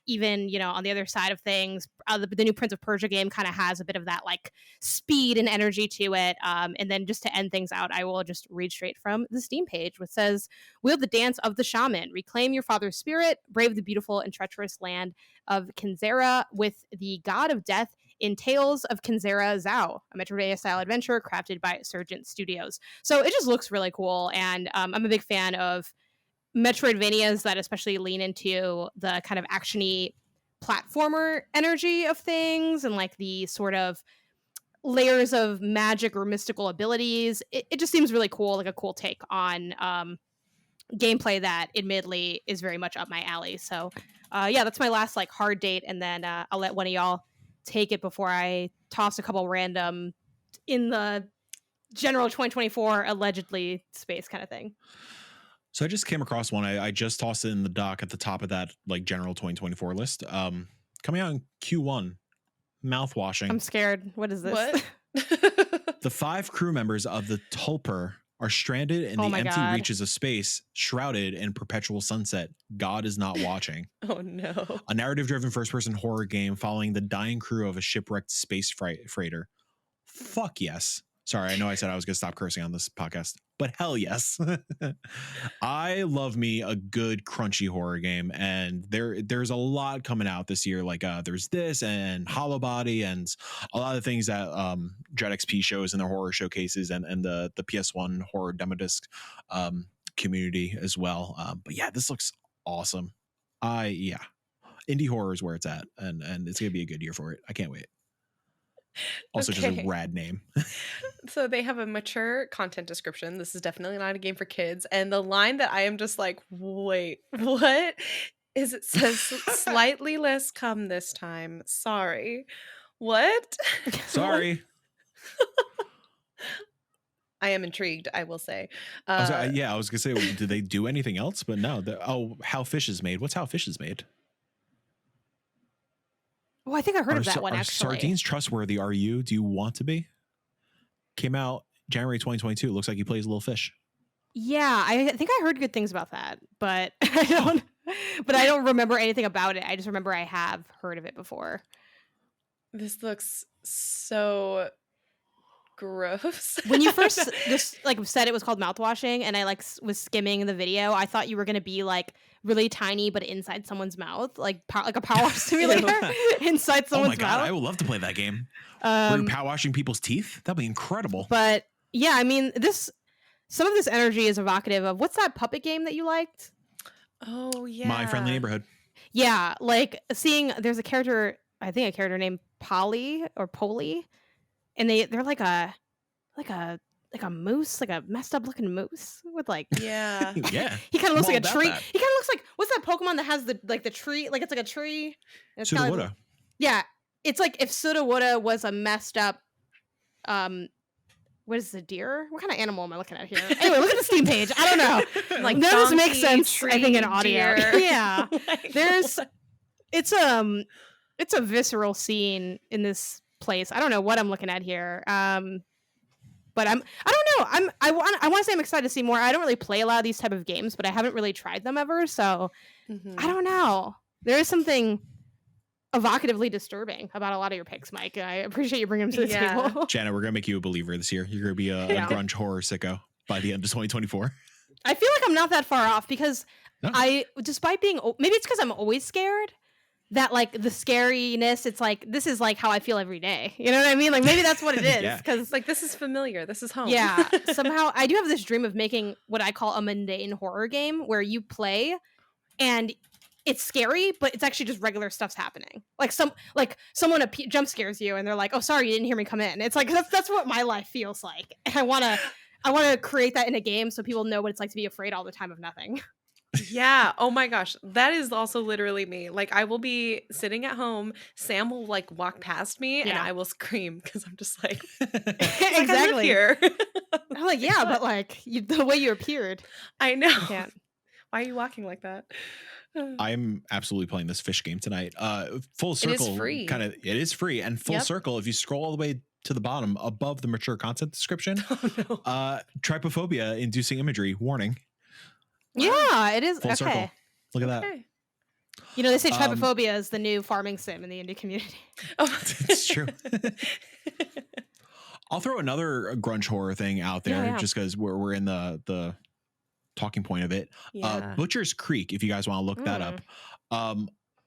Speaker 2: even, you know, on the other side of things, the new Prince of Persia game kind of has a bit of that like speed and energy to it. And then just to end things out, I will just read straight from the Steam page, which says, "Wield the dance of the shaman, reclaim your father's spirit, brave the beautiful and treacherous land of Kinzera with the god of death in Tales of Kinzera Zhao, a Metroidvania-style adventure crafted by Surgent Studios." So it just looks really cool, and I'm a big fan of Metroidvanias that especially lean into the kind of actiony platformer energy of things and like the sort of layers of magic or mystical abilities. It just seems really cool, like a cool take on gameplay that admittedly is very much up my alley. So yeah, that's my last like hard date, and then I'll let one of y'all take it before I toss a couple random in the general 2024 allegedly space kind of thing.
Speaker 1: So I just came across one. I just tossed it in the dock at the top of that like general 2024 list. Coming out in Q1, Mouthwashing.
Speaker 2: I'm scared. What is this?
Speaker 3: What?
Speaker 1: The 5 crew members of the Tulper are stranded in
Speaker 2: Oh
Speaker 1: the
Speaker 2: my
Speaker 1: empty
Speaker 2: God.
Speaker 1: reaches of space, shrouded in perpetual sunset. God is not watching.
Speaker 3: Oh no.
Speaker 1: A narrative-driven first-person horror game following the dying crew of a shipwrecked space freighter. Fuck yes. Sorry, I know I said I was going to stop cursing on this podcast, but hell yes. I love me a good crunchy horror game, and there's a lot coming out this year. Like there's this and Hollow Body and a lot of things that Dread XP shows in their horror showcases and the PS1 horror demo disc community as well. But yeah, this looks awesome. Indie horror is where it's at, and it's gonna be a good year for it. I can't wait. Also, just a rad name.
Speaker 3: So they have a mature content description. This is definitely not a game for kids. And the line that I am just like, wait, what? Is it says slightly less cum this time. Sorry. What?
Speaker 1: Sorry.
Speaker 3: I am intrigued, I will say.
Speaker 1: I was gonna say, did they do anything else? But no. How Fish is Made. What's How Fish is Made?
Speaker 2: Oh, I think I heard of that one,
Speaker 1: are
Speaker 2: actually.
Speaker 1: Sardines trustworthy? Are you? Do you want to be? Came out January 2022. Looks like he plays a little fish.
Speaker 2: Yeah, I think I heard good things about that, but I don't remember anything about it. I just remember I have heard of it before.
Speaker 3: This looks so gross.
Speaker 2: When you first just like said it was called Mouthwashing, and I like was skimming the video, I thought you were gonna be like really tiny, but inside someone's mouth, like a power simulator inside someone's mouth.
Speaker 1: Oh my god, I would love to play that game. Where you're power washing people's teeth. That'd be incredible.
Speaker 2: But yeah, I mean, some of this energy is evocative of what's that puppet game that you liked?
Speaker 3: Oh yeah,
Speaker 1: My Friendly Neighborhood.
Speaker 2: Yeah, like seeing there's a character named Polly or Polly, and they're like a moose, like a messed up looking moose with like
Speaker 3: yeah.
Speaker 1: Yeah.
Speaker 2: He kind of looks like a tree.
Speaker 1: That.
Speaker 2: He kind of looks like, what's that Pokemon that has the tree? Like it's like a tree. And it's kinda
Speaker 1: Sudowoodo.
Speaker 2: like, yeah, it's like if Sudowoodo was a messed up. What is the deer? What kind of animal am I looking at here? Anyway, look at the Steam page. I don't know.
Speaker 3: Like
Speaker 2: none of this makes
Speaker 3: donkey,
Speaker 2: sense. I think in audio.
Speaker 3: deer.
Speaker 2: Yeah,
Speaker 3: Like,
Speaker 2: there's it's a visceral scene in this place. I don't know what I'm looking at here. But I don't know. I want to say I'm excited to see more. I don't really play a lot of these type of games, but I haven't really tried them ever. So I don't know. There is something evocatively disturbing about a lot of your picks, Mike. I appreciate you bringing them to the table.
Speaker 1: Janet, we're gonna make you a believer this year. You're gonna be a grunge horror sicko by the end of 2024.
Speaker 2: I feel like I'm not that far off because
Speaker 1: No.
Speaker 2: despite being, maybe it's because I'm always scared. That like the scariness, it's like this is like how I feel every day. You know what I mean? Like maybe that's what it is.
Speaker 1: Yeah.
Speaker 2: Because
Speaker 3: like this is familiar. This is home.
Speaker 2: yeah, somehow I do have this dream of making what I call a mundane horror game where you play and it's scary, but it's actually just regular stuff's happening. Like someone jump scares you and they're like, "Oh, sorry, you didn't hear me come in." It's like that's what my life feels like. And I wanna create that in a game so people know what it's like to be afraid all the time of nothing.
Speaker 3: Yeah. Oh my gosh. That is also literally me. Like I will be sitting at home. Sam will like walk past me and
Speaker 2: Yeah.
Speaker 3: I will scream because I'm just like,
Speaker 2: Exactly.
Speaker 3: I live here.
Speaker 2: I'm like, yeah, but like the way you appeared,
Speaker 3: I know.
Speaker 2: I can't.
Speaker 3: Why are you walking like that?
Speaker 1: I'm absolutely playing this fish game tonight. Full circle,
Speaker 3: free.
Speaker 1: It is free, and full
Speaker 3: Yep.
Speaker 1: circle. If you scroll all the way to the bottom above the mature content description,
Speaker 3: Oh no.
Speaker 1: trypophobia inducing imagery warning.
Speaker 2: Yeah, it is.
Speaker 1: Full
Speaker 2: Okay.
Speaker 1: circle. Look at that.
Speaker 3: Okay.
Speaker 2: You know, they say
Speaker 1: Um,
Speaker 2: trypophobia is the new farming sim in the indie community.
Speaker 3: Oh.
Speaker 1: It's true. I'll throw another grunge horror thing out there
Speaker 2: Yeah.
Speaker 1: just because we're in the talking point of it.
Speaker 3: Yeah.
Speaker 1: Butcher's Creek, if you guys want to look that up.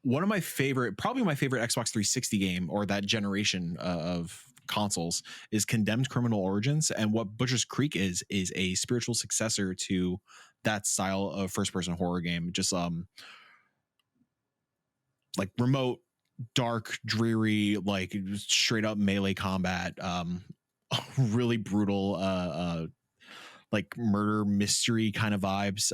Speaker 1: One of my favorite, probably my favorite Xbox 360 game or that generation of consoles is Condemned Criminal Origins. And what Butcher's Creek is a spiritual successor to that style of first-person horror game. Just like remote, dark, dreary, like straight up melee combat, really brutal, like murder mystery kind of vibes.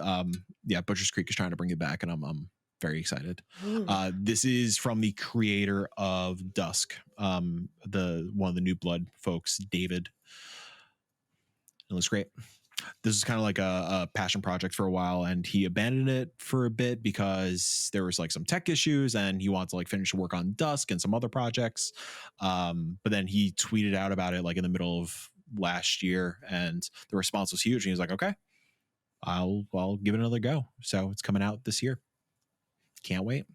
Speaker 1: Yeah, Butcher's Creek is trying to bring it back, and I'm very excited.
Speaker 3: Ooh.
Speaker 1: This is from the creator of Dusk, the one of the New Blood folks, David. It looks great. This is kind of like a passion project for a while, and he abandoned it for a bit because there was like some tech issues, and he wanted to like finish work on Dusk and some other projects. But then he tweeted out about it like in the middle of last year, and the response was huge. And he was like, "Okay, I'll give it another go." So it's coming out this year. Can't wait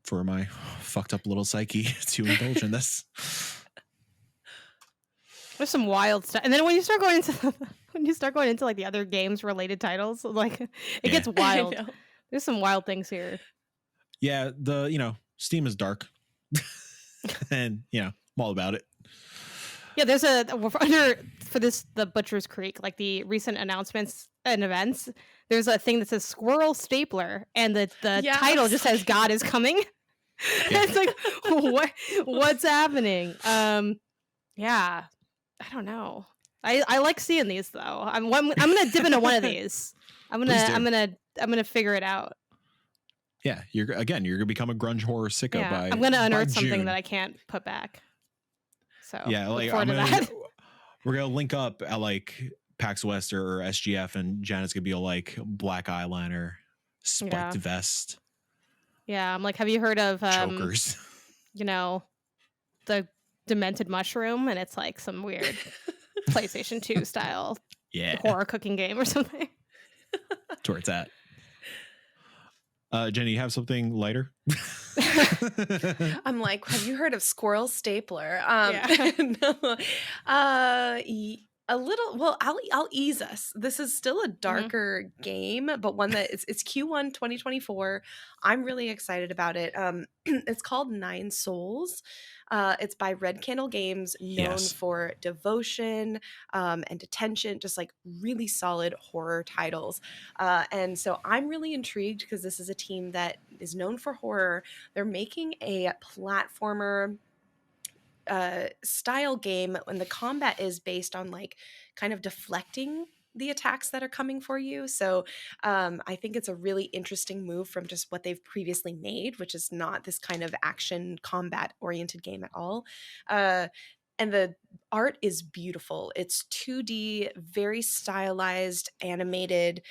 Speaker 1: for my fucked up little psyche to indulge in this.
Speaker 2: There's some wild stuff, and then when you start going into like the other games related titles, like it gets
Speaker 3: I
Speaker 2: wild.
Speaker 3: know.
Speaker 2: There's some wild things here.
Speaker 1: Yeah, Steam is dark, and I'm all about it.
Speaker 2: Yeah, there's the Butcher's Creek, like the recent announcements and events. There's a thing that says Squirrel Stapler, and the
Speaker 3: Yeah.
Speaker 2: title just says God is coming.
Speaker 1: Yeah.
Speaker 2: It's like what's happening? Yeah, I don't know. I like seeing these though. I'm gonna dip into one of these.
Speaker 1: Please do.
Speaker 2: I'm gonna figure it out.
Speaker 1: Yeah, you're gonna become a grunge horror sicko
Speaker 2: Yeah,
Speaker 1: by
Speaker 2: I'm gonna
Speaker 1: by
Speaker 2: unearth something
Speaker 1: June.
Speaker 2: that I can't put back. So
Speaker 1: Yeah,
Speaker 2: look
Speaker 1: like
Speaker 2: forward to that.
Speaker 1: we're gonna link up at like PAX West or SGF, and Janet's gonna be a like black eyeliner, spiked
Speaker 2: Yeah.
Speaker 1: vest,
Speaker 2: Yeah, I'm like, have you heard of
Speaker 1: chokers.
Speaker 2: the demented mushroom? And it's like some weird PlayStation 2 style
Speaker 1: Yeah,
Speaker 2: horror cooking game or something.
Speaker 1: that's where it's at. Jenny, you have something lighter?
Speaker 3: I'm like, have you heard of Squirrel Stapler?
Speaker 2: Yeah.
Speaker 3: No. A little. Well, I'll ease us. This is still a darker game, but one that it's Q1 2024. I'm really excited about it. It's called Nine Souls. It's by Red Candle Games, known
Speaker 1: Yes.
Speaker 3: for devotion and detention, just like really solid horror titles. And so I'm really intrigued because this is a team that is known for horror. They're making a platformer style game, and the combat is based on like kind of deflecting the attacks that are coming for you. So I think it's a really interesting move from just what they've previously made, which is not this kind of action combat oriented game at all. And the art is beautiful. It's 2D, very stylized, animated,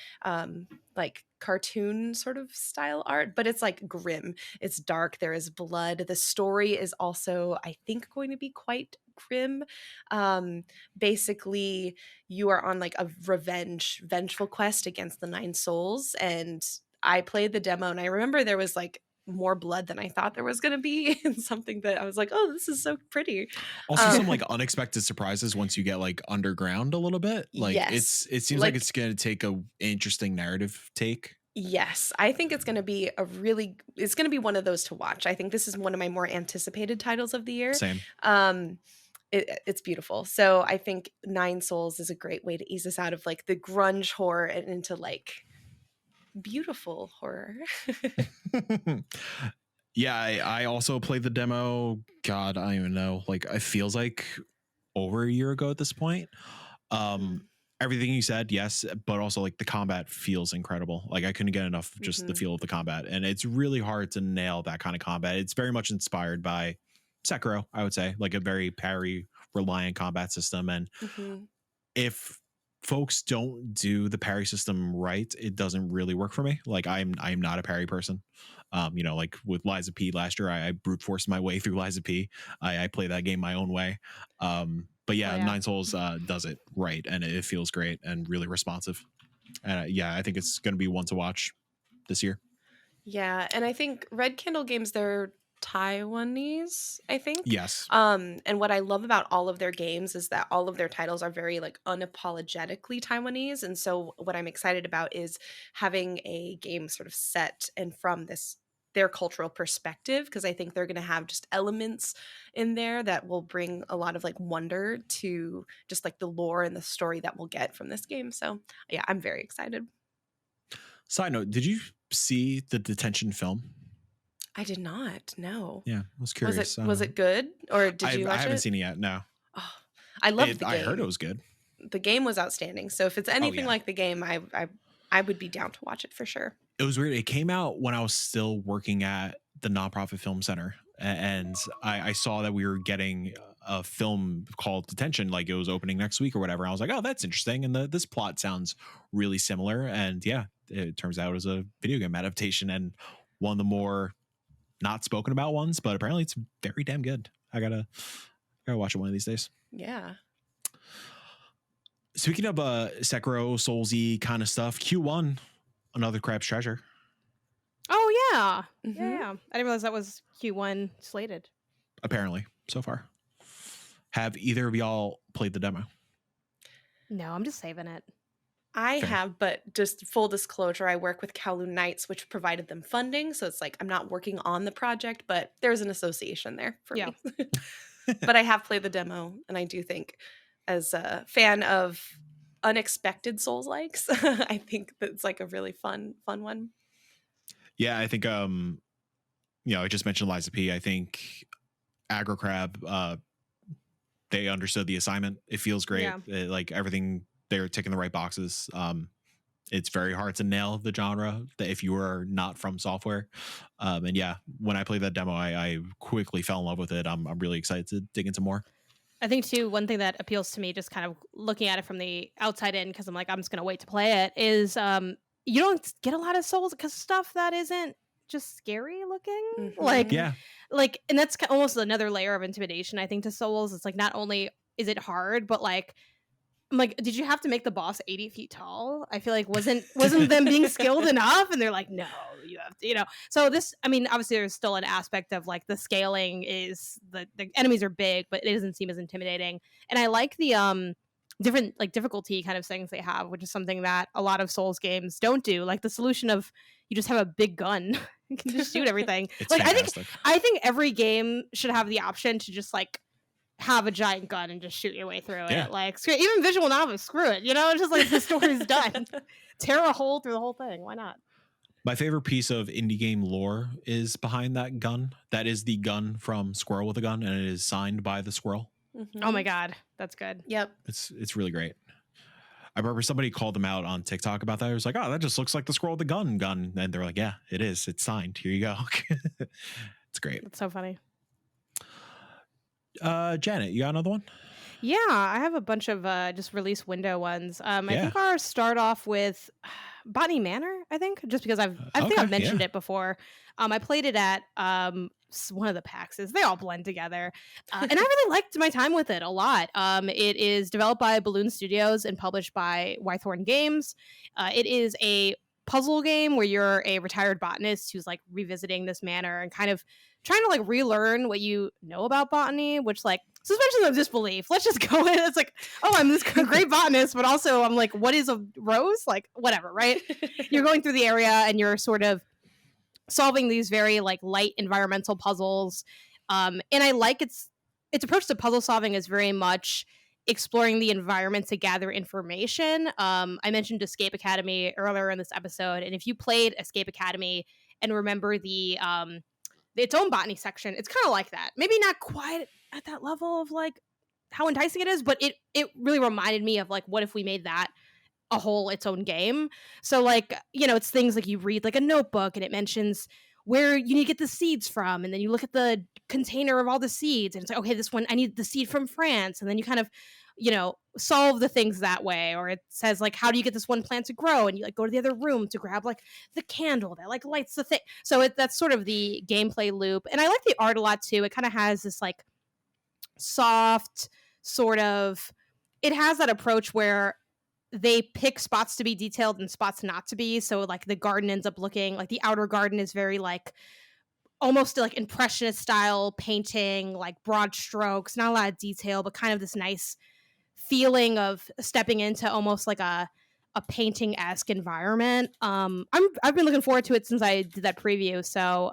Speaker 3: like cartoon sort of style art, but it's like grim. It's dark. There is blood. The story is also, I think, going to be quite grim. Basically, you are on like a vengeful quest against the Nine Souls. And I played the demo, and I remember there was like more blood than I thought there was going to be, and something that I was like, oh, this is so pretty.
Speaker 1: Also, some like unexpected surprises once you get like underground a little bit. Like
Speaker 3: Yes.
Speaker 1: it seems like it's gonna take a interesting narrative take.
Speaker 3: Yes, I think it's going to be it's going to be one of those to watch. I think this is one of my more anticipated titles of the year.
Speaker 1: Same.
Speaker 3: It's beautiful. So I think Nine Souls is a great way to ease us out of like the grunge horror and into like beautiful horror.
Speaker 1: Yeah, I also played the demo. God, I don't even know. Like, it feels like over a year ago at this point. Everything you said, yes, but also like the combat feels incredible. Like I couldn't get enough of just the feel of the combat, and it's really hard to nail that kind of combat. It's very much inspired by Sekiro, I would say, like a very parry reliant combat system. And if folks don't do the parry system right, it doesn't really work for me. Like I'm not a parry person. Like with Lies of P last year, I brute forced my way through Lies of P. I play that game my own way. But yeah,
Speaker 2: Oh, yeah.
Speaker 1: Nine Souls does it right, and it feels great and really responsive. And I think it's going to be one to watch this year.
Speaker 3: Yeah, and I think Red Candle Games, they're Taiwanese, I think.
Speaker 1: Yes.
Speaker 3: And what I love about all of their games is that all of their titles are very like unapologetically Taiwanese. And so what I'm excited about is having a game sort of set and from their cultural perspective, because I think they're going to have just elements in there that will bring a lot of like wonder to just like the lore and the story that we'll get from this game. So yeah, I'm very excited.
Speaker 1: Side note, did you see the Detention film?
Speaker 3: I did not. No.
Speaker 1: Yeah, I was curious.
Speaker 3: Was it good, or did you watch
Speaker 1: I haven't
Speaker 3: it?
Speaker 1: seen it yet. No.
Speaker 3: Oh, I loved the game.
Speaker 1: I heard it was good.
Speaker 3: The game was outstanding. So if it's anything
Speaker 1: yeah.
Speaker 3: like the game, I would be down to watch it for sure.
Speaker 1: It was weird. It came out when I was still working at the nonprofit film center, and I saw that we were getting a film called Detention, like it was opening next week or whatever. I was like, oh, that's interesting, and this plot sounds really similar. And yeah, it turns out it was a video game adaptation, and one of the more not spoken about ones, but apparently it's very damn good. I gotta watch it one of these days.
Speaker 3: Yeah.
Speaker 1: Speaking of Sekiro, Soulsy kind of stuff, Q1, another Crab's Treasure.
Speaker 2: Oh yeah.
Speaker 3: Mhm.
Speaker 2: Yeah. I didn't realize that was Q1 slated.
Speaker 1: Apparently, so far. Have either of y'all played the demo?
Speaker 2: No, I'm just saving it.
Speaker 3: I
Speaker 1: Fair.
Speaker 3: have, but just full disclosure, I work with Kowloon Knights, which provided them funding. So it's like I'm not working on the project, but there's an association there for
Speaker 2: Yeah.
Speaker 3: me. But I have played the demo, and I do think, as a fan of unexpected Souls likes, I think that's like a really fun one.
Speaker 1: Yeah, I think I just mentioned Lies of P. I think Aggro Crab, they understood the assignment. It feels great.
Speaker 2: Yeah.
Speaker 1: Like everything, they're ticking the right boxes. It's very hard to nail the genre that if you are not from software. And yeah, when I played that demo, I quickly fell in love with it. I'm really excited to dig into more.
Speaker 2: I think too, one thing that appeals to me, just kind of looking at it from the outside in, because I'm like, I'm just gonna wait to play it, is you don't get a lot of Souls because stuff that isn't just scary looking.
Speaker 3: Mhm.
Speaker 2: Like,
Speaker 1: Yeah.
Speaker 2: and that's almost another layer of intimidation, I think, to Souls. It's like not only is it hard, but like I'm like, did you have to make the boss 80 feet tall? I feel like wasn't them being skilled enough? And they're like, no, you have to, So this, I mean, obviously there's still an aspect of like the scaling is the enemies are big, but it doesn't seem as intimidating. And I like the different like difficulty kind of things they have, which is something that a lot of Souls games don't do. Like the solution of you just have a big gun, you can just shoot everything.
Speaker 1: It's
Speaker 2: Like
Speaker 1: fantastic.
Speaker 2: I think every game should have the option to just like have a giant gun and just shoot your way through
Speaker 1: Yeah.
Speaker 2: it. Like even visual novel, screw it. It's just like the story's done. Tear a hole through the whole thing. Why not?
Speaker 1: My favorite piece of indie game lore is behind that gun. That is the gun from Squirrel with a Gun, and it is signed by the squirrel.
Speaker 3: Mhm.
Speaker 2: Oh my god, that's good.
Speaker 3: Yep.
Speaker 1: It's really great. I remember somebody called them out on TikTok about that. It was like, oh, that just looks like the Squirrel with the gun. And they're like, yeah, it is. It's signed. Here you go. It's great.
Speaker 2: That's so funny.
Speaker 1: Janet, you got another one?
Speaker 2: Yeah, I have a bunch of just release window ones. I
Speaker 1: Yeah.
Speaker 2: think I'll start off with Botany Manor. I think just because I think
Speaker 1: Okay,
Speaker 2: I've mentioned
Speaker 1: yeah.
Speaker 2: it before. I played it at one of the PAXs. They all blend together, and I really liked my time with it a lot. It is developed by Balloon Studios and published by Wythorn Games. It is a puzzle game where you're a retired botanist who's like revisiting this manor and kind of trying to like relearn what you know about botany, which like suspension of disbelief. Let's just go in. It's like, oh, I'm this great botanist, but also I'm like, what is a rose? Like, whatever, right? You're going through the area and you're sort of solving these very like light environmental puzzles. And I like its approach to puzzle solving is very much exploring the environment to gather information. I mentioned Escape Academy earlier in this episode, and if you played Escape Academy and remember the its own botany section, it's kind of like that. Maybe not quite at that level of like how enticing it is, but it really reminded me of like, what if we made that a whole its own game? So like, it's things like you read like a notebook and it mentions where you need to get the seeds from, and then you look at the container of all the seeds and it's like, okay, this one I need the seed from France, and then you kind of solve the things that way. Or it says like, how do you get this one plant to grow? And you like go to the other room to grab like the candle that like lights the thing. So that's sort of the gameplay loop. And I like the art a lot too. It kind of has this like soft sort of, it has that approach where they pick spots to be detailed and spots not to be. So like the garden ends up looking like, the outer garden is very like almost like impressionist style painting, like broad strokes, not a lot of detail, but kind of this nice feeling of stepping into almost like a painting-esque environment. I've been looking forward to it since I did that preview. So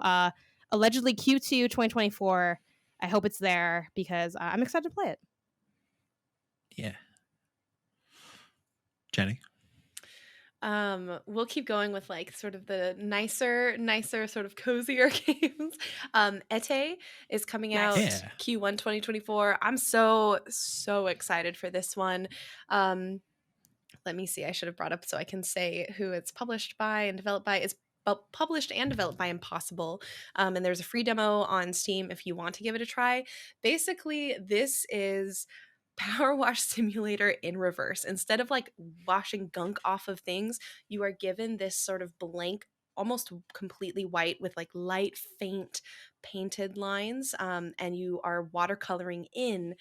Speaker 2: allegedly Q2 2024. I hope it's there because I'm excited to play it.
Speaker 1: Yeah. Jenny?
Speaker 3: We'll keep going with like sort of the nicer, sort of cozier games. Ete is coming out
Speaker 2: Nice.
Speaker 1: Yeah.
Speaker 3: Q1 2024. I'm so excited for this one. Let me see. I should have brought up so I can say who it's published by and developed by. It's published and developed by Impossible. And there's a free demo on Steam if you want to give it a try. Basically, this is Power Wash Simulator in reverse. Instead of like washing gunk off of things, you are given this sort of blank, almost completely white with like light, faint painted lines, and you are watercoloring in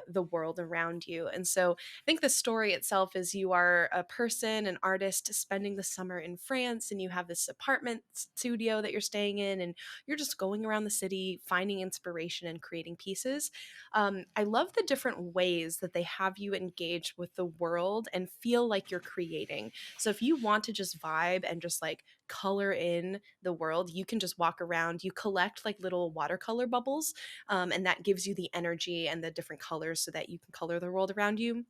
Speaker 3: the world around you. And so I think the story itself is you are a person, an artist spending the summer in France, and you have this apartment studio that you're staying in, and you're just going around the city finding inspiration and creating pieces. I love the different ways that they have you engage with the world and feel like you're creating. So if you want to just vibe and just like color in the world, you can just walk around. You collect like little watercolor bubbles, and that gives you the energy and the different colors so that you can color the world around you.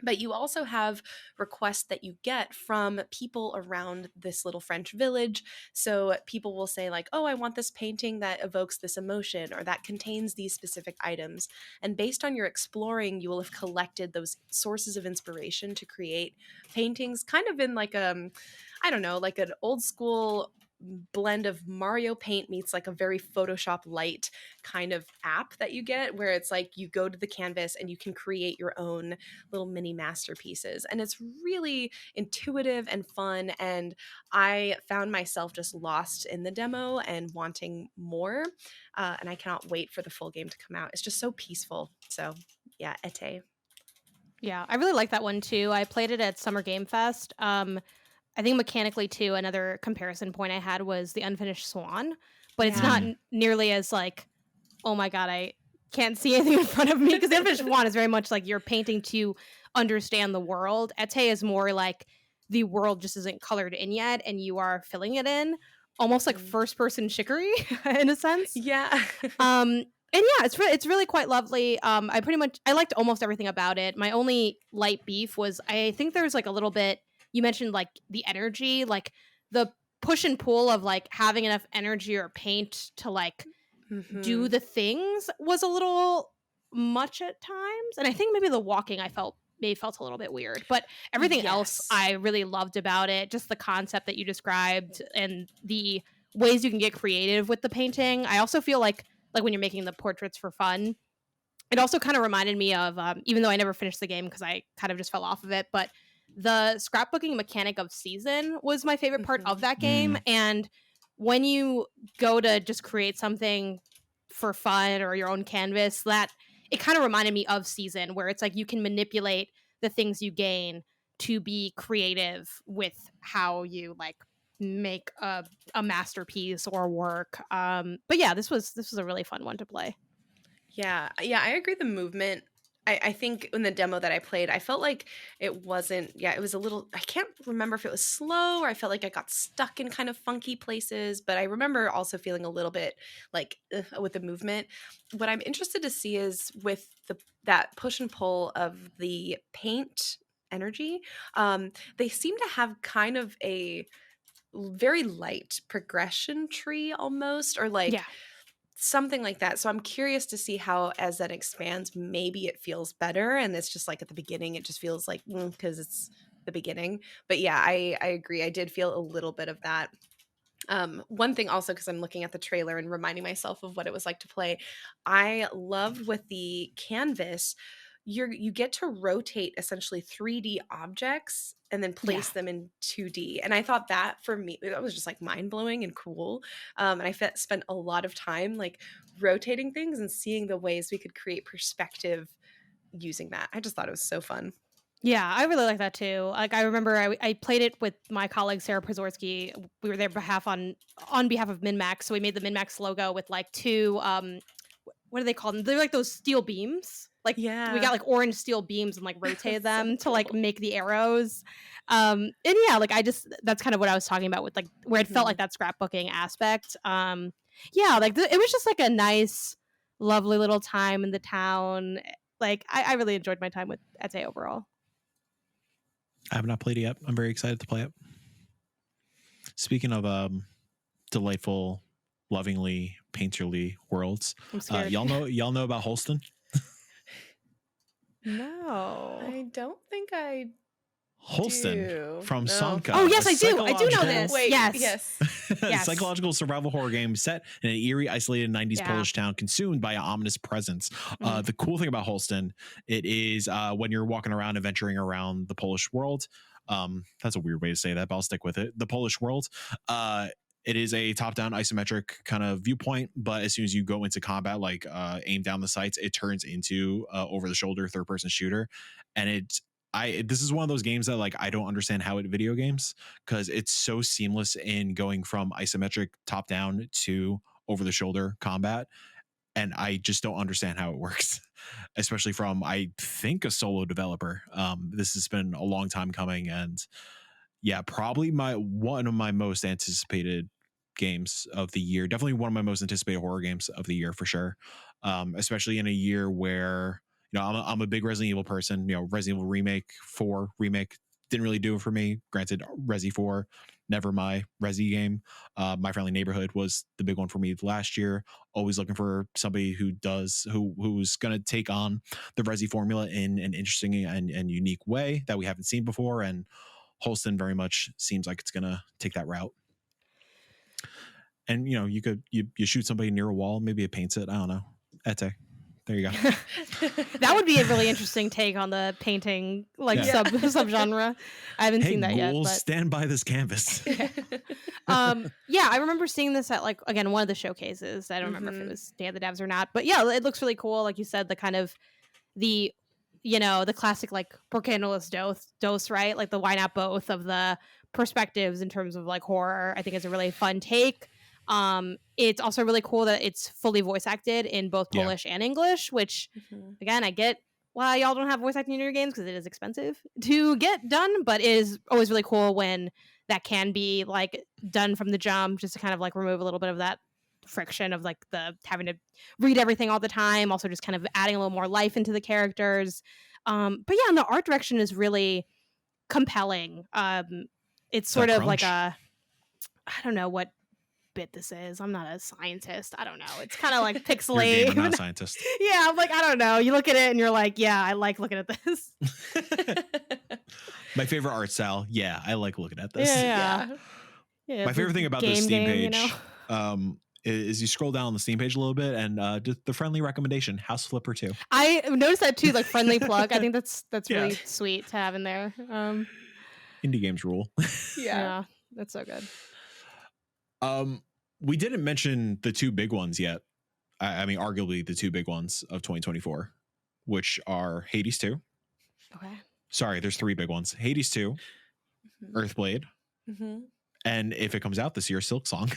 Speaker 3: But you also have requests that you get from people around this little French village. So people will say, like, oh, I want this painting that evokes this emotion or that contains these specific items. And based on your exploring, you will have collected those sources of inspiration to create paintings, kind of in like I don't know, like an old school blend of Mario Paint meets like a very Photoshop light kind of app that you get, where it's like you go to the canvas and you can create your own little mini masterpieces. And it's really intuitive and fun. And I found myself just lost in the demo and wanting more. And I cannot wait for the full game to come out. It's just so peaceful. So yeah, Ete.
Speaker 2: Yeah, I really like that one too. I played it at Summer Game Fest. I think mechanically too, another comparison point I had was the Unfinished Swan, but it's
Speaker 3: Yeah.
Speaker 2: not nearly as like, oh my god, I can't see anything in front of me, because the Unfinished Swan is very much like you're painting to understand the world. Ete is more like the world just isn't colored in yet, and you are filling it in, almost like
Speaker 3: Mm.
Speaker 2: first person chicory in a sense.
Speaker 3: Yeah.
Speaker 2: And yeah, it's really quite lovely. I liked almost everything about it. My only light beef was, I think there's like a little bit, you mentioned like the energy, like the push and pull of like having enough energy or paint to like do
Speaker 3: Mhm.
Speaker 2: the things was a little much at times. And I think maybe the walking maybe felt a little bit weird. But everything else
Speaker 3: Yes.
Speaker 2: I really loved about it. Just the concept that you described and the ways you can get creative with the painting. I also feel like when you're making the portraits for fun, it also kind of reminded me of, even though I never finished the game because I kind of just fell off of it, but the scrapbooking mechanic of Season was my favorite part of that game. And when you go to just create something for fun or your own canvas, that it kind of reminded me of Season, where it's like you can manipulate the things you gain to be creative with how you like make a masterpiece or work. But yeah, this was a really fun one to play.
Speaker 3: Yeah, I agree. The movement, I think in the demo that I played, I felt like it wasn't, it was a little, I can't remember if it was slow or I felt like I got stuck in kind of funky places, but I remember also feeling a little bit like with the movement. What I'm interested to see is with that push and pull of the paint energy, they seem to have kind of a very light progression tree almost, or like
Speaker 2: Yeah.
Speaker 3: something like that. So I'm curious to see how, as that expands, maybe it feels better. And it's just like at the beginning, it just feels like, because it's the beginning. But yeah, I agree. I did feel a little bit of that. One thing also, because I'm looking at the trailer and reminding myself of what it was like to play, I loved with the canvas, you get to rotate essentially 3D objects and then place them in 2D. And I thought that for me, that was just like mind blowing and cool. And I spent a lot of time like rotating things and seeing the ways we could create perspective using that. I just thought it was so fun.
Speaker 2: Yeah, I really like that too. Like I remember I played it with my colleague Sarah Prozorski. We were there on behalf of MinMax. So we made the MinMax logo with like two what do they call them? They're like those steel beams. Like we got like orange steel beams and like rotated them to like make the arrows. And yeah, like that's kind of what I was talking about with like where it felt like that scrapbooking aspect. Yeah, like it was just like a nice, lovely little time in the town. Like I really enjoyed my time with Ete overall.
Speaker 1: I have not played it yet. I'm very excited to play it. Speaking of delightful, lovingly, painterly worlds,
Speaker 2: I'm scared.
Speaker 1: y'all know about Holston?
Speaker 2: No,
Speaker 3: I don't think I
Speaker 1: Holston from Sanka.
Speaker 2: Oh yes, I do. I do know this.
Speaker 3: Wait,
Speaker 2: yes.
Speaker 1: Psychological survival horror game set in an eerie, isolated 90s Polish town consumed by an ominous presence. The cool thing about Holston, it is when you're walking around and venturing around the Polish world. That's a weird way to say that, but I'll stick with it. The Polish world. It is a top-down isometric kind of viewpoint, but as soon as you go into combat, like aim down the sights, it turns into over-the-shoulder third-person shooter, and this is one of those games that like I don't understand how it video games, because it's so seamless in going from isometric top-down to over-the-shoulder combat, and I just don't understand how it works, especially from I think a solo developer. This has been a long time coming, and yeah, probably one of my most anticipated games of the year. Definitely one of my most anticipated horror games of the year for sure. Especially in a year where, you know, I'm a big Resident Evil person. You know, Resident Evil 4 remake didn't really do it for me. Granted, Resi 4, never my Resi game. My Friendly Neighborhood was the big one for me last year. Always looking for somebody who's going to take on the Resi formula in an interesting and unique way that we haven't seen before. And Holston very much seems like it's gonna take that route. And you know, you shoot somebody near a wall, maybe it paints it. I don't know. Ete. There you go.
Speaker 2: That would be a really interesting take on the painting subgenre. I haven't seen that yet. But
Speaker 1: stand by this canvas.
Speaker 2: Yeah, I remember seeing this at like again one of the showcases. I don't remember if it was Day of the Devs or not, but yeah, it looks really cool. Like you said, the kind of the classic like ¿Por qué no los dos, right? Like the why not both of the perspectives in terms of like horror, I think is a really fun take. It's also really cool that it's fully voice acted in both Polish and English, which again, I get why y'all don't have voice acting in your games because it is expensive to get done, but it is always really cool when that can be like done from the jump, just to kind of like remove a little bit of that friction of like the having to read everything all the time, also just kind of adding a little more life into the characters. But yeah, and the art direction is really compelling. It's sort of like I don't know what bit this is. I'm not a scientist. I don't know. It's kind of like pixelated.
Speaker 1: I'm not a scientist.
Speaker 2: Yeah, I'm like, I don't know. You look at it and you're like, yeah, I like looking at this.
Speaker 1: My favorite art style. Yeah, I like looking at this.
Speaker 2: Yeah.
Speaker 1: My favorite thing about the Steam page,
Speaker 2: you know?
Speaker 1: Is you scroll down on the Steam page a little bit and just the friendly recommendation, House Flipper 2.
Speaker 2: I noticed that too, like friendly plug. I think that's really sweet to have in there.
Speaker 1: Indie games rule.
Speaker 2: Yeah, that's so good.
Speaker 1: We didn't mention the two big ones yet. I mean, arguably the two big ones of 2024, which are Hades 2.
Speaker 2: Okay.
Speaker 1: Sorry, there's three big ones. Hades 2, Earthblade, and if it comes out this year, Silksong.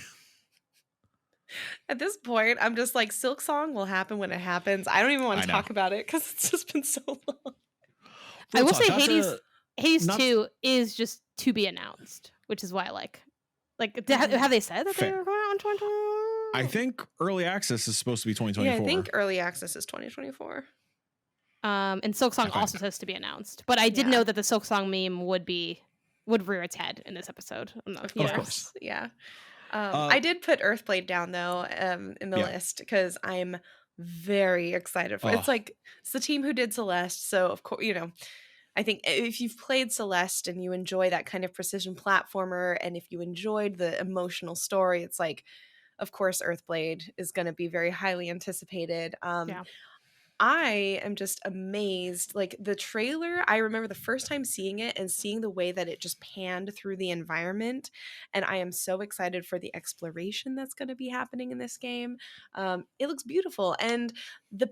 Speaker 3: At this point, I'm just like, Silksong will happen when it happens. I don't even want to talk about it because it's just been so long.
Speaker 2: I will say Hades 2 is just to be announced, which is why I like have they said that they were going on 2024?
Speaker 1: I think early access is supposed to be 2024.
Speaker 3: Yeah, I think early access is 2024.
Speaker 2: And Silksong also says to be announced, but I did know that the Silksong meme would rear its head in this episode.
Speaker 3: Of course. Yeah. I did put Earthblade down though in the list because I'm very excited for it. It's the team who did Celeste, so of course, you know, I think if you've played Celeste and you enjoy that kind of precision platformer, and if you enjoyed the emotional story, it's like, of course, Earthblade is going to be very highly anticipated. I am just amazed. Like the trailer, I remember the first time seeing it and seeing the way that it just panned through the environment. And I am so excited for the exploration that's going to be happening in this game. It looks beautiful. And the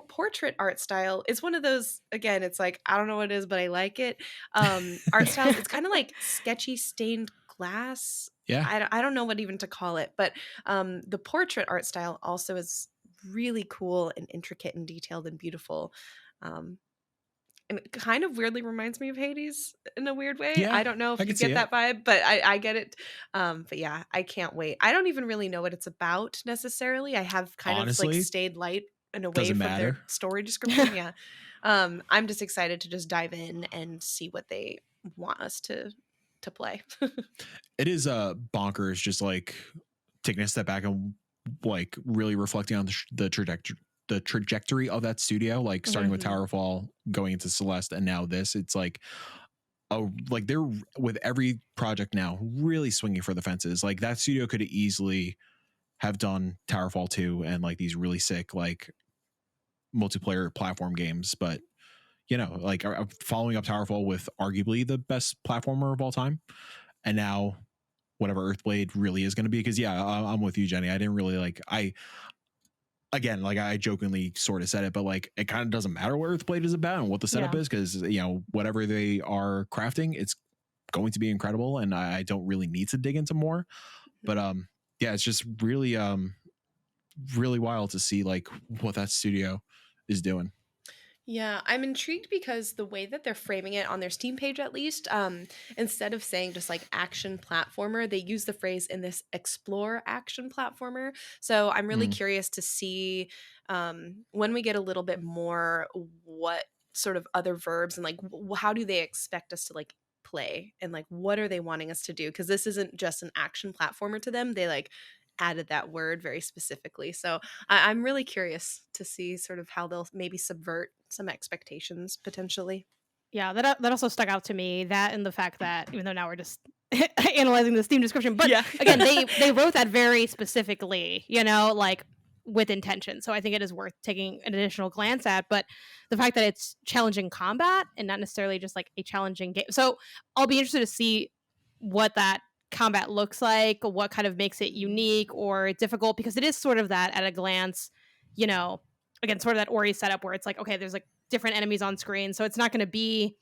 Speaker 3: portrait art style is one of those, again, it's like, I don't know what it is, but I like it. Art styles, it's kind of like sketchy stained glass.
Speaker 1: Yeah.
Speaker 3: I don't know what even to call it, but the portrait art style also is really cool and intricate and detailed and beautiful. And it kind of weirdly reminds me of Hades in a weird way.
Speaker 1: Yeah,
Speaker 3: I don't know if
Speaker 1: I
Speaker 3: you
Speaker 1: can see
Speaker 3: get
Speaker 1: it.
Speaker 3: that vibe, but I get it. But yeah, I can't wait. I don't even really know what it's about necessarily. I have kind of
Speaker 1: Honestly,
Speaker 3: like stayed light and away
Speaker 1: doesn't
Speaker 3: from
Speaker 1: matter.
Speaker 3: their story description. Yeah. I'm just excited to just dive in and see what they want us to play.
Speaker 1: It is bonkers, just like taking a step back and like really reflecting on the trajectory of that studio, like starting with
Speaker 3: Mhm.
Speaker 1: Towerfall, going into Celeste, and now this. It's like, oh, like they're with every project now really swinging for the fences. Like that studio could easily have done Towerfall 2 and like these really sick like multiplayer platform games, but you know, like following up Towerfall with arguably the best platformer of all time, and now whatever Earthblade really is going to be. Because yeah, I'm with you, Jenny. I didn't really like. Again, like I jokingly sort of said it, but like it kind of doesn't matter what Earthblade is about and what the setup
Speaker 2: Yeah.
Speaker 1: is, because you know whatever they are crafting, it's going to be incredible, and I don't really need to dig into more. But yeah, it's just really really wild to see like what that studio is doing.
Speaker 3: Yeah, I'm intrigued because the way that they're framing it on their Steam page, at least, instead of saying just like action platformer, they use the phrase in this explore action platformer. So I'm really
Speaker 1: Mm.
Speaker 3: curious to see when we get a little bit more what sort of other verbs and like how do they expect us to like play and like what are they wanting us to do? Because this isn't just an action platformer to them. They like added that word very specifically. So I'm really curious to see sort of how they'll maybe subvert some expectations potentially.
Speaker 2: Yeah, that also stuck out to me. That and the fact that even though now we're just analyzing the Steam description, but
Speaker 3: Yeah.
Speaker 2: again, they wrote that very specifically, you know, like with intention. So I think it is worth taking an additional glance at. But the fact that it's challenging combat and not necessarily just like a challenging game. So I'll be interested to see what that combat looks like, what kind of makes it unique or difficult, because it is sort of that at a glance, you know, again, sort of that Ori setup where it's like, okay, there's like different enemies on screen. So it's not going to be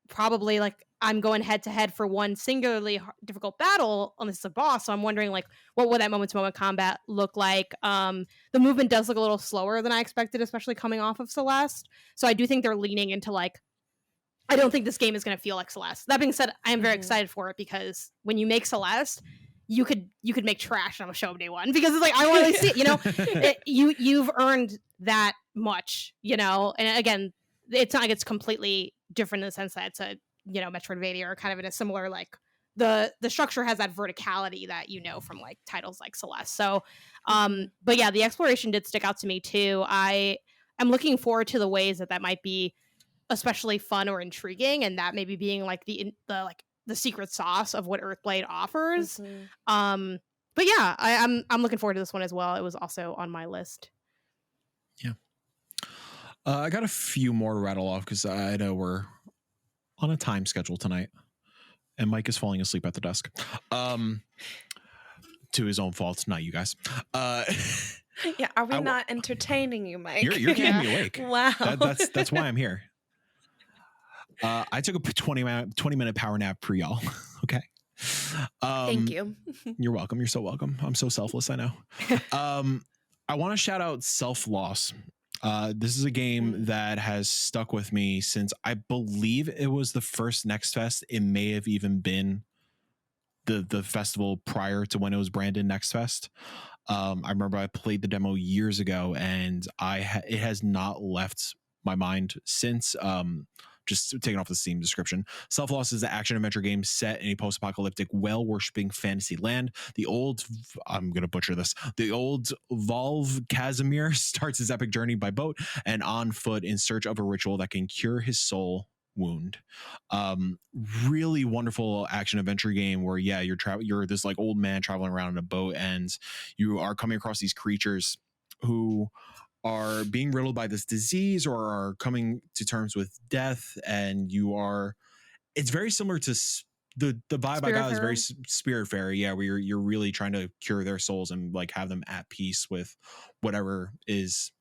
Speaker 2: probably like I'm going head to head for one singularly difficult battle unless it's a boss. So I'm wondering like what would that moment to moment combat look like? The movement does look a little slower than I expected, especially coming off of Celeste. So I do think they're leaning into like I don't think this game is going to feel like Celeste. That being said, I am very excited for it because when you make Celeste, you could make trash on a show day one because it's like I want to see it. You know, you've earned that much. You know, and again, it's not like it's completely different in the sense that it's a Metroidvania or kind of in a similar like the structure has that verticality that you know from like titles like Celeste. So, but yeah, the exploration did stick out to me too. I am looking forward to the ways that might be especially fun or intriguing, and that maybe being like the secret sauce of what Earthblade offers. But yeah, I'm looking forward to this one as well. It was also on my list.
Speaker 1: Yeah. I got a few more to rattle off because I know we're on a time schedule tonight, and Mike is falling asleep at the desk. To his own fault, not you guys.
Speaker 3: Yeah, are we not entertaining you, Mike?
Speaker 1: You're keeping me awake.
Speaker 3: Wow.
Speaker 1: That's why I'm here. I took a 20-minute power nap for y'all. Okay.
Speaker 3: Thank you.
Speaker 1: You're welcome. You're so welcome. I'm so selfless, I know. I want to shout out Self Loss. This is a game that has stuck with me since I believe it was the first Next Fest. It may have even been the festival prior to when it was branded Next Fest. I remember I played the demo years ago, and it has not left my mind since. Just taking off the Steam description. Self Loss is an action adventure game set in a post-apocalyptic whale-worshipping fantasy land. I'm going to butcher this. The old Volv Casimir starts his epic journey by boat and on foot in search of a ritual that can cure his soul wound. Really wonderful action adventure game where you're this like old man traveling around in a boat, and you are coming across these creatures who are being riddled by this disease or are coming to terms with death, and it's very similar to the vibe I got is very Spiritfarer, yeah, where you're really trying to cure their souls and like have them at peace with whatever is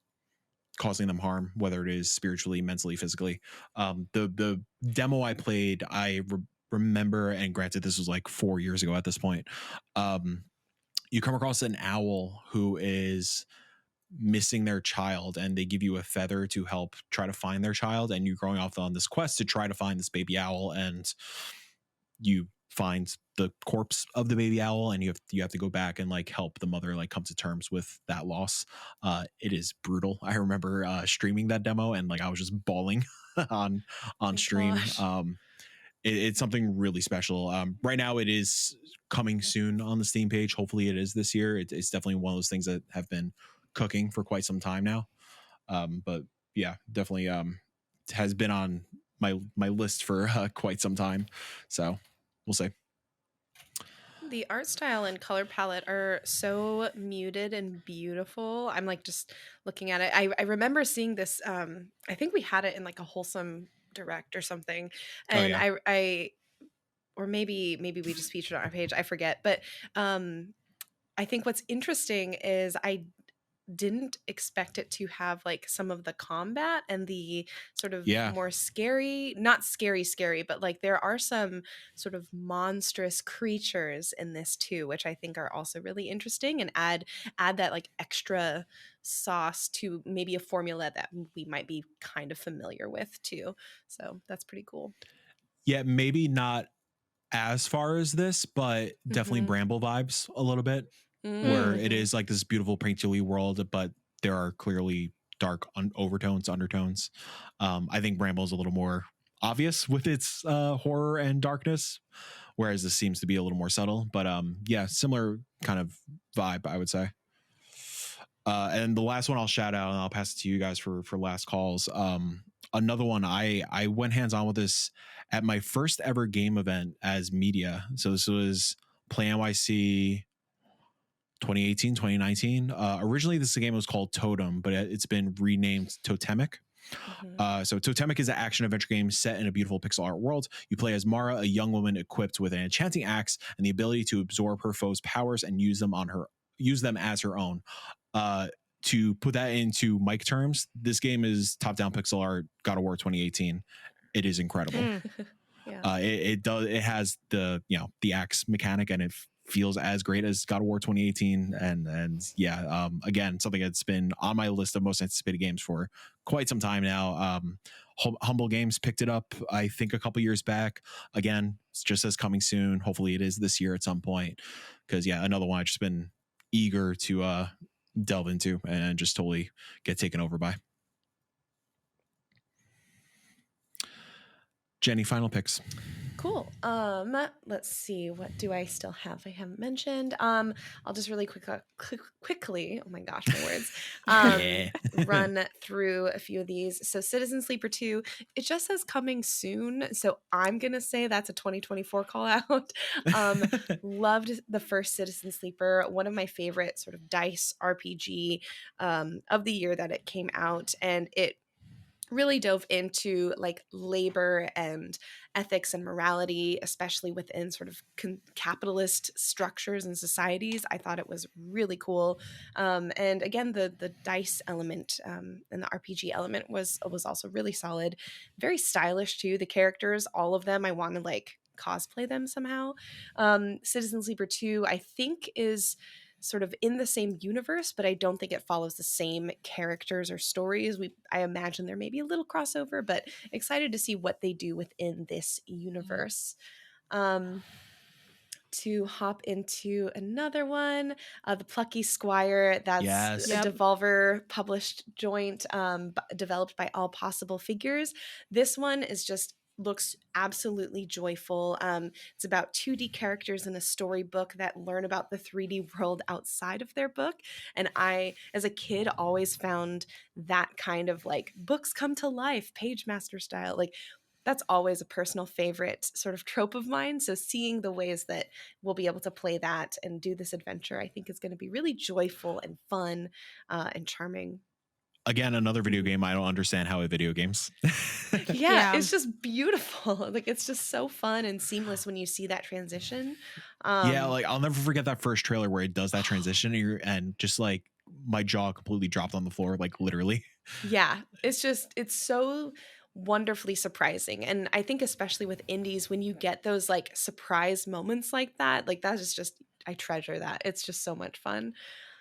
Speaker 1: causing them harm, whether it is spiritually, mentally, physically. The demo I played, I remember, and granted, this was like 4 years ago at this point. You come across an owl who is missing their child, and they give you a feather to help try to find their child, and you're going off on this quest to try to find this baby owl, and you find the corpse of the baby owl, and you have to go back and like help the mother like come to terms with that loss. It is brutal. I remember streaming that demo, and like I was just bawling on stream. It's something really special. Right now it is coming soon on the Steam page. Hopefully it is this year. It's definitely one of those things that have been cooking for quite some time now. But yeah, definitely has been on my list for quite some time. So we'll see.
Speaker 3: The art style and color palette are so muted and beautiful. I'm like just looking at it. I remember seeing this. I think we had it in like a Wholesome Direct or something, and I or maybe we just featured it on our page. I forget, but I think what's interesting is I didn't expect it to have like some of the combat and the sort of more scary, not scary, but like there are some sort of monstrous creatures in this too, which I think are also really interesting and add that like extra sauce to maybe a formula that we might be kind of familiar with too. So that's pretty cool.
Speaker 1: Yeah, maybe not as far as this, but definitely Bramble vibes a little bit. Where it is like this beautiful painterly world, but there are clearly dark undertones. I think Bramble is a little more obvious with its horror and darkness, whereas this seems to be a little more subtle. But yeah, similar kind of vibe, I would say. And the last one I'll shout out, and I'll pass it to you guys for last calls. Another one, I went hands on with this at my first ever game event as media. So this was Play NYC 2018, 2019. Originally, this game was called Totem, but it's been renamed Totemic. So Totemic is an action adventure game set in a beautiful pixel art world. You play as Mara, a young woman equipped with an enchanting axe and the ability to absorb her foes' powers and use them as her own. To put that into mic terms, this game is top-down pixel art God of War 2018. It is incredible. Yeah. It has the axe mechanic, and it feels as great as God of War 2018, and yeah, again, something that's been on my list of most anticipated games for quite some time now. Humble Games picked it up, I think, a couple years back. Again, it just says coming soon. Hopefully it is this year at some point, because yeah, another one I've just been eager to delve into and just totally get taken over by. Jenny, final picks.
Speaker 3: Cool. Let's see. What do I still have? I haven't mentioned. I'll just really quickly. Oh my gosh, my words. Run through a few of these. So, Citizen Sleeper 2. It just says coming soon, so I'm gonna say that's a 2024 call out. Loved the first Citizen Sleeper. One of my favorite sort of dice RPG of the year that it came out, and it really dove into like labor and ethics and morality, especially within sort of capitalist structures and societies. I thought it was really cool. And again, the dice element and the RPG element was also really solid. Very stylish too. The characters, all of them, I want to like cosplay them somehow. Citizen Sleeper 2, I think, is sort of in the same universe, but I don't think it follows the same characters or stories. I imagine there may be a little crossover, but excited to see what they do within this universe. To hop into another one, The Plucky Squire. That's a Devolver published joint, developed by All Possible Figures. This one is just looks absolutely joyful. It's about 2D characters in a storybook that learn about the 3D world outside of their book. And I, as a kid, always found that kind of like books come to life, Page Master style. Like that's always a personal favorite sort of trope of mine. So seeing the ways that we'll be able to play that and do this adventure, I think is going to be really joyful and fun and charming.
Speaker 1: again, another video game. I don't understand how it video games.
Speaker 3: Yeah, it's just beautiful. Like it's just so fun and seamless when you see that transition.
Speaker 1: Yeah, like I'll never forget that first trailer where it does that transition and just like my jaw completely dropped on the floor, like literally.
Speaker 3: Yeah, it's so wonderfully surprising. And I think especially with indies, when you get those like surprise moments like that is just I treasure that. It's just so much fun.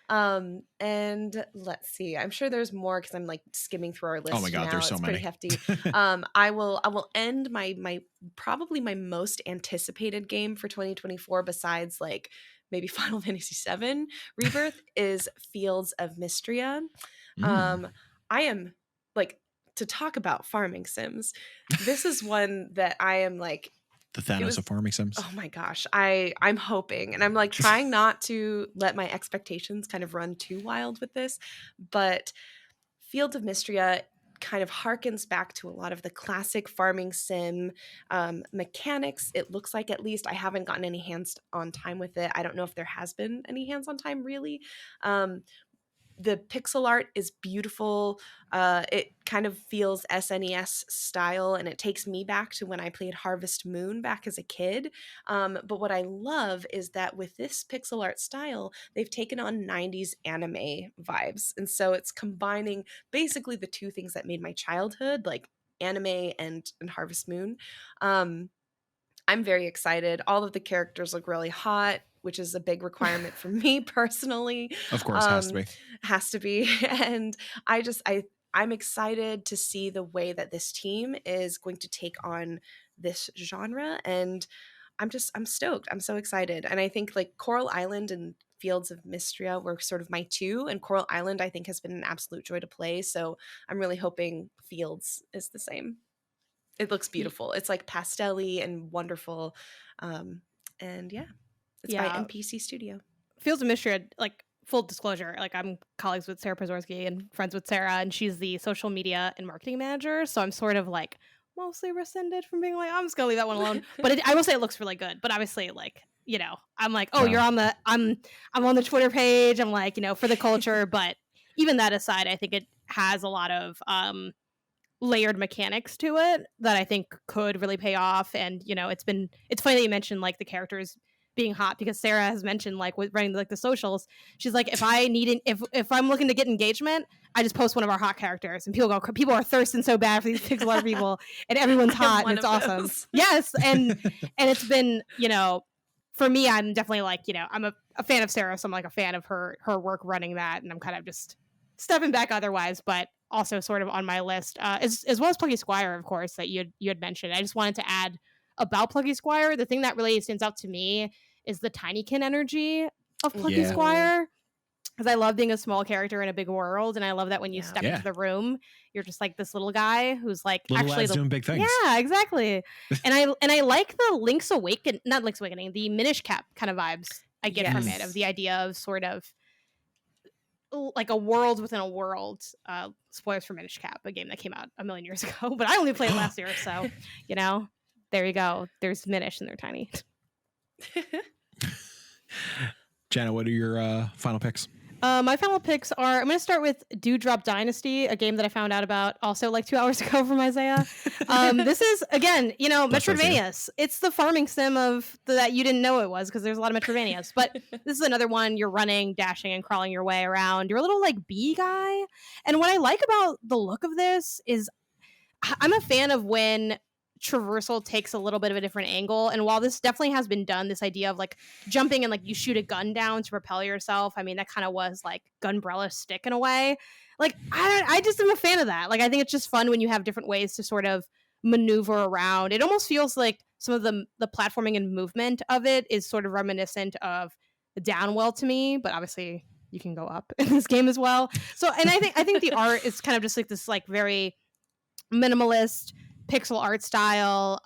Speaker 3: And let's see. I'm sure there's more because I'm like skimming through our list.
Speaker 1: Oh my God,
Speaker 3: now.
Speaker 1: there's so
Speaker 3: it's
Speaker 1: many.
Speaker 3: pretty hefty. I will end my probably my most anticipated game for 2024 besides like maybe Final Fantasy VII Rebirth is Fields of Mystria. I am like to talk about farming sims. This is one that I am like
Speaker 1: the Thanos of farming sims.
Speaker 3: Oh my gosh. I'm hoping, and I'm like trying not to let my expectations kind of run too wild with this, but Fields of Mystria kind of harkens back to a lot of the classic farming sim mechanics. It looks like, at least I haven't gotten any hands-on time with it. I don't know if there has been any hands-on time really. The pixel art is beautiful. It kind of feels SNES style, and it takes me back to when I played Harvest Moon back as a kid. But what I love is that with this pixel art style, they've taken on 90s anime vibes. And so it's combining basically the two things that made my childhood, like anime and Harvest Moon. I'm very excited. All of the characters look really hot, which is a big requirement for me personally.
Speaker 1: Of course,
Speaker 3: has to be. And I'm excited to see the way that this team is going to take on this genre. And I'm stoked. I'm so excited. And I think like Coral Island and Fields of Mystria were sort of my two. And Coral Island, I think, has been an absolute joy to play. So I'm really hoping Fields is the same. It looks beautiful. It's like pastel-y and wonderful. And yeah. It's by NPC Studio.
Speaker 2: Fields of Mystria, like full disclosure, like I'm colleagues with Sarah Prozorski and friends with Sarah, and she's the social media and marketing manager. So I'm sort of like mostly rescinded from being like, I'm just gonna leave that one alone. But I will say it looks really good. But obviously, like, you know, I'm like, oh, you're on the I'm on the Twitter page. I'm like, you know, for the culture. But even that aside, I think it has a lot of layered mechanics to it that I think could really pay off. And you know, it's funny that you mentioned like the characters being hot, because Sarah has mentioned like with running like the socials, she's like, if I'm looking to get engagement, I just post one of our hot characters and people are thirsting so bad for these pixel art people and everyone's hot and it's awesome. Yes. And it's been, you know, for me, I'm definitely like, you know, I'm a fan of Sarah, so I'm like a fan of her work running that, and I'm kind of just stepping back otherwise, but also sort of on my list, as well as Pluggy Squire, of course, that you had mentioned. I just wanted to add about Pluggy Squire, the thing that really stands out to me is the Tinykin energy of Pluggy Squire. Because I love being a small character in a big world, and I love that when you step into the room, you're just like this little guy who's like
Speaker 1: little actually doing big things.
Speaker 2: Yeah, exactly. and I like the not Link's Awakening, the Minish Cap kind of vibes I get from it, of the idea of sort of like a world within a world. Spoilers for Minish Cap, a game that came out a million years ago, but I only played it last year, so you know, there you go. There's Minish and they're tiny.
Speaker 1: Jana, what are your final picks?
Speaker 2: My final picks are, I'm going to start with Dewdrop Dynasty, a game that I found out about also like 2 hours ago from Isaiah. This is, again, you know, Metroidvanias. It's the farming sim of that you didn't know it was, because there's a lot of Metroidvanias. But this is another one. You're running, dashing, and crawling your way around. You're a little like bee guy. And what I like about the look of this is I'm a fan of when traversal takes a little bit of a different angle, and while this definitely has been done, this idea of like jumping and like you shoot a gun down to propel yourself, I mean that kind of was like Gunbrella stick in a way. Like I just am a fan of that. Like I think it's just fun when you have different ways to sort of maneuver around. It almost feels like some of the platforming and movement of it is sort of reminiscent of Downwell to me, but obviously you can go up in this game as well. So, and I think the art is kind of just like this like very minimalist pixel art style.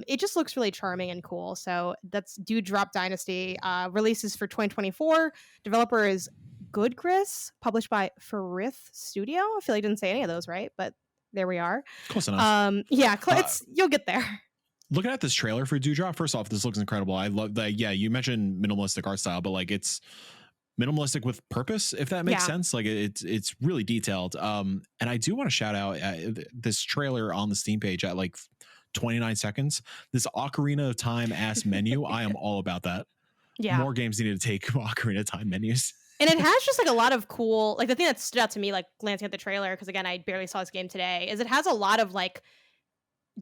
Speaker 2: It just looks really charming and cool. So that's Dewdrop Dynasty. Releases for 2024. Developer is Good Chris, published by Farith Studio. I feel like I didn't say any of those right, but there we are.
Speaker 1: Close enough.
Speaker 2: You'll get there.
Speaker 1: Looking at this trailer for Dewdrop, first off, this looks incredible. I love that. Yeah, you mentioned minimalistic art style, but like it's minimalistic with purpose, if that makes
Speaker 2: Yeah.
Speaker 1: sense. Like it's really detailed. And I do want to shout out this trailer on the Steam page at like 29 seconds. This Ocarina of Time ass menu. I am all about that.
Speaker 2: Yeah.
Speaker 1: More games need to take Ocarina of Time menus.
Speaker 2: And it has just like a lot of cool, like the thing that stood out to me, like glancing at the trailer, because again, I barely saw this game today, is it has a lot of like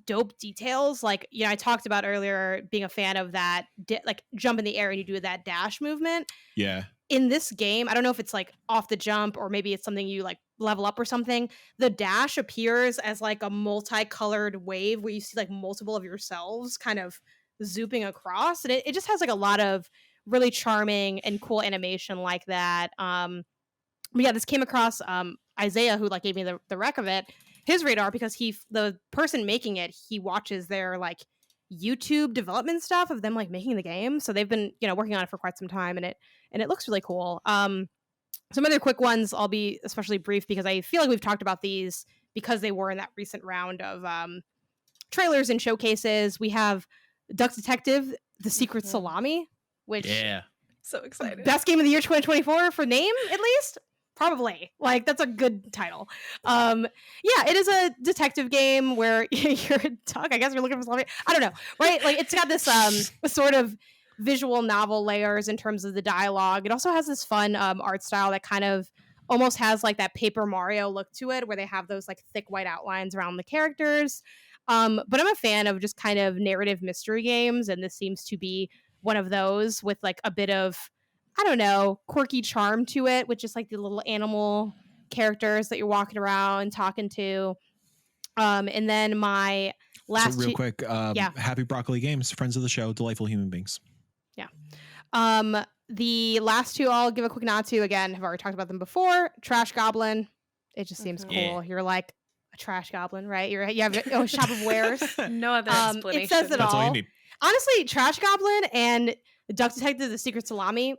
Speaker 2: dope details. Like, I talked about earlier being a fan of that, like jump in the air and you do that dash movement.
Speaker 1: Yeah.
Speaker 2: In this game, I don't know if it's like off the jump or maybe it's something you like level up or something. The dash appears as like a multicolored wave where you see like multiple of yourselves kind of zooping across. And it just has like a lot of really charming and cool animation like that. But yeah, this came across Isaiah, who like gave me the rec of it, his radar, because the person making it, he watches their like YouTube development stuff of them like making the game. So they've been, working on it for quite some time, and it looks really cool. Some other quick ones, I'll be especially brief because I feel like we've talked about these because they were in that recent round of trailers and showcases. We have Duck Detective: The Secret Salami, which
Speaker 3: So excited.
Speaker 2: best game of the year 2024 for name, at least. Probably. Like, that's a good title. Yeah, it is a detective game where you're a duck. I guess you're looking for something. I don't know. Right? Like, it's got this sort of visual novel layers in terms of the dialogue. It also has this fun art style that kind of almost has like that Paper Mario look to it, where they have those like thick white outlines around the characters. But I'm a fan of just kind of narrative mystery games, and this seems to be one of those with like a bit of, I don't know, quirky charm to it, with just like the little animal characters that you're walking around talking to. And then my last
Speaker 1: so real quick, Happy Broccoli Games, friends of the show, delightful human beings.
Speaker 2: Yeah. The last two I'll give a quick nod to. Again, have already talked about them before. Trash Goblin. It just seems cool.
Speaker 1: Yeah.
Speaker 2: You're like a trash goblin, right? You have a shop of wares.
Speaker 3: No other explanation.
Speaker 2: It says it
Speaker 1: That's all you
Speaker 2: all.
Speaker 1: need.
Speaker 2: Honestly, Trash Goblin and Duck Detective: The Secret Salami.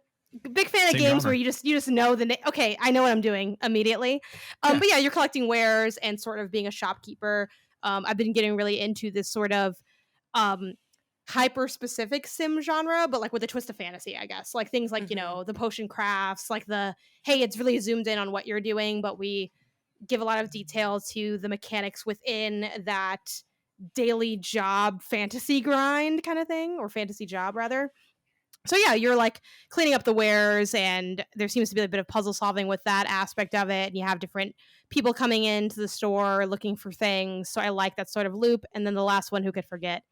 Speaker 2: Big fan of
Speaker 1: Same
Speaker 2: games
Speaker 1: genre.
Speaker 2: where you just know the name. Okay, I know what I'm doing immediately.
Speaker 1: Yeah.
Speaker 2: But yeah, you're collecting wares and sort of being a shopkeeper. I've been getting really into this sort of hyper specific sim genre, but like with a twist of fantasy, I guess. Like things like, the potion crafts, like hey, it's really zoomed in on what you're doing, but we give a lot of detail to the mechanics within that daily job fantasy grind kind of thing, or fantasy job rather. So yeah, you're like cleaning up the wares, and there seems to be a bit of puzzle solving with that aspect of it. And you have different people coming into the store looking for things. So I like that sort of loop. And then the last one, who could forget?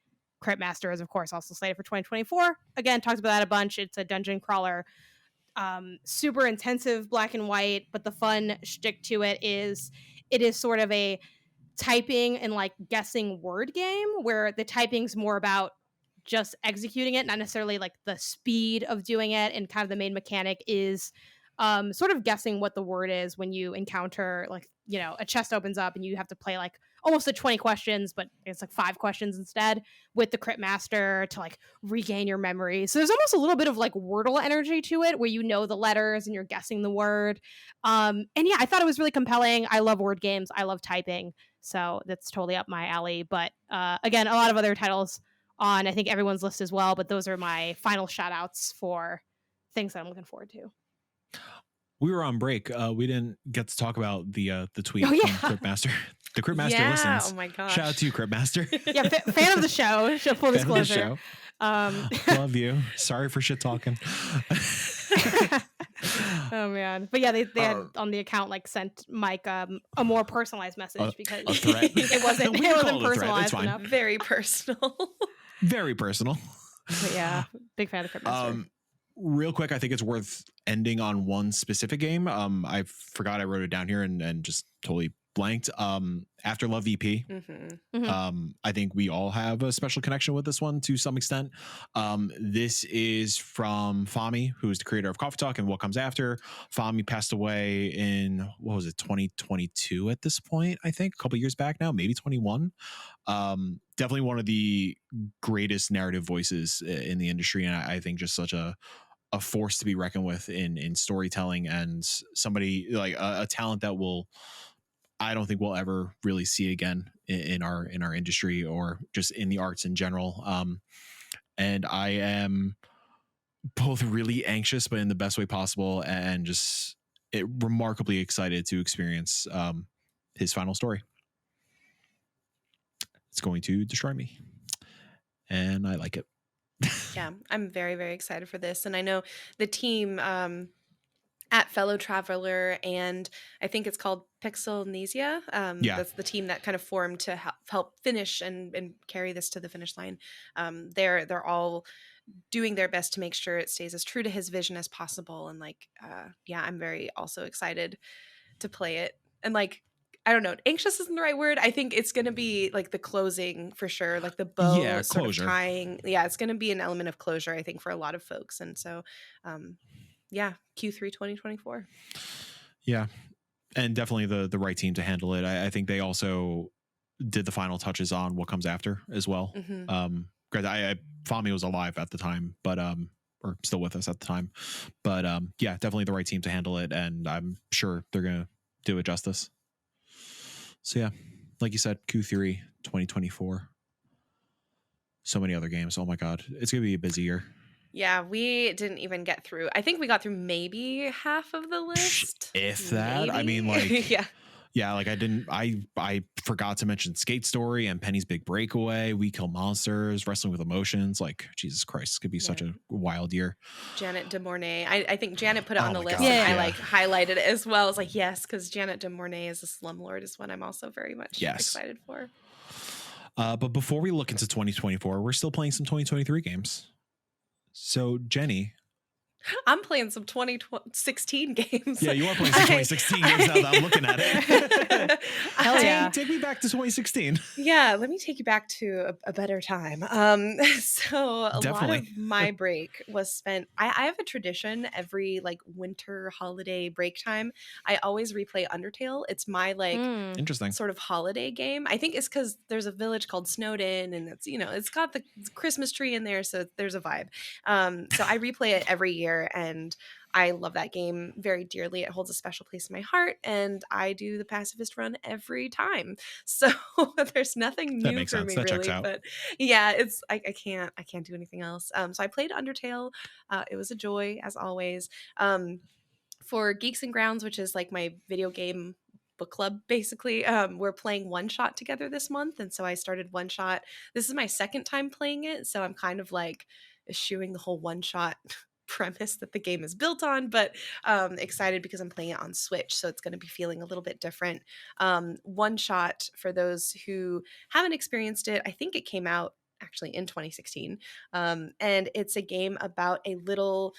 Speaker 2: Crypt Master is, of course, also slated for 2024. Again, talked about that a bunch. It's a dungeon crawler, super intensive, black and white. But the fun shtick to it is sort of a typing and like guessing word game, where the typing's more about just executing it, not necessarily like the speed of doing it. And kind of the main mechanic is sort of guessing what the word is when you encounter like, a chest opens up and you have to play like almost 20 questions, but it's like 5 questions instead with the Crypt Master to like regain your memory. So there's almost a little bit of like Wordle energy to it, where the letters and you're guessing the word. And yeah, I thought it was really compelling. I love word games. I love typing. So that's totally up my alley. But again, a lot of other titles on I think everyone's list as well, but those are my final shout outs for things that I'm looking forward to.
Speaker 1: We were on break. We didn't get to talk about the tweet
Speaker 2: Oh, yeah.
Speaker 1: from Crypt Master. The Crypt Master
Speaker 3: Yeah,
Speaker 1: listens.
Speaker 3: oh my gosh.
Speaker 1: Shout out to you, Crypt Master.
Speaker 2: Yeah, fan of the show. Full
Speaker 1: Fan of the
Speaker 2: disclosure.
Speaker 1: show. Love you. Sorry for shit talking.
Speaker 2: Oh man, but yeah, they had on the account like sent Mike a more personalized message because
Speaker 1: a threat.
Speaker 2: it wasn't
Speaker 1: We can call it a threat. It's
Speaker 2: personalized
Speaker 1: fine.
Speaker 2: enough.
Speaker 3: Very personal.
Speaker 1: Very personal.
Speaker 2: But yeah, big fan of Crypt Master.
Speaker 1: Real quick, I think it's worth ending on one specific game. I forgot I wrote it down here and just totally blanked. After Love VP. I think we all have a special connection with this one to some extent. This is from Fami, who's the creator of Coffee Talk and What Comes After. Fami passed away in 2022 at this point, I think, a couple years back now, maybe 21. Definitely one of the greatest narrative voices in the industry, and I think just such a force to be reckoned with in storytelling, and somebody like a talent that I don't think we'll ever really see again in our industry or just in the arts in general. And I am both really anxious, but in the best way possible, and just remarkably excited to experience his final story. It's going to destroy me, and I like it.
Speaker 3: Yeah, I'm very, very excited for this. And I know the team at Fellow Traveler, and I think it's called Pixelnesia.
Speaker 1: Yeah.
Speaker 3: That's the team that kind of formed to help finish and carry this to the finish line. They're all doing their best to make sure it stays as true to his vision as possible. And like, yeah, I'm very also excited to play it. And like, I don't know, anxious isn't the right word. I think it's going to be like the closing for sure, like the bow
Speaker 1: Yeah,
Speaker 3: sort
Speaker 1: closure.
Speaker 3: of tying. Yeah, it's going to be an element of closure, I think, for a lot of folks. And so, yeah, Q3 2024.
Speaker 1: Yeah, and definitely the right team to handle it. I think they also did the final touches on what comes after as well. Granted, Fami was alive at the time, but or still with us at the time, but yeah, definitely the right team to handle it, and I'm sure they're gonna do it justice. So yeah, like you said, Q3 2024. So many other games. Oh my god, it's gonna be a busy year.
Speaker 3: Yeah, we didn't even get through. I think we got through maybe half of the list.
Speaker 1: If that. I mean,
Speaker 3: Maybe.
Speaker 1: like, yeah, like I forgot to mention Skate Story and Penny's Big Breakaway, We Kill Monsters, Wrestling with Emotions. Like, Jesus Christ, this could be such a wild year.
Speaker 3: Janet de Mornay. I think Janet put it on the list,
Speaker 1: God,
Speaker 3: and I like highlighted it as well. I was like, yes, because Janet de Mornay as a slumlord is one I'm also very much excited for.
Speaker 1: But before we look into 2024, we're still playing some 2023 games. So, Jenny,
Speaker 3: I'm playing some 2016 games.
Speaker 1: Yeah, you are playing some 2016 games now that I'm looking at it.
Speaker 2: Hell yeah.
Speaker 1: Take me back to 2016.
Speaker 3: Yeah, let me take you back to a better time. So a lot of my break was spent. I have a tradition every like winter holiday break time. I always replay Undertale. It's my like
Speaker 1: interesting
Speaker 3: sort of holiday game. I think it's because there's a village called Snowdin, and it's it's got the Christmas tree in there, so there's a vibe. So I replay it every year. And I love that game very dearly. It holds a special place in my heart, and I do the pacifist run every time. So there's nothing new for me, really. But yeah, it's I can't do anything else. So I played Undertale. It was a joy as always. For Geeks and Grounds, which is like my video game book club, basically, we're playing One Shot together this month, and so I started One Shot. This is my second time playing it, so I'm kind of like eschewing the whole One Shot premise that the game is built on, but excited because I'm playing it on Switch, so it's going to be feeling a little bit different. One Shot, for those who haven't experienced it, I think it came out actually in 2016, and it's a game about a little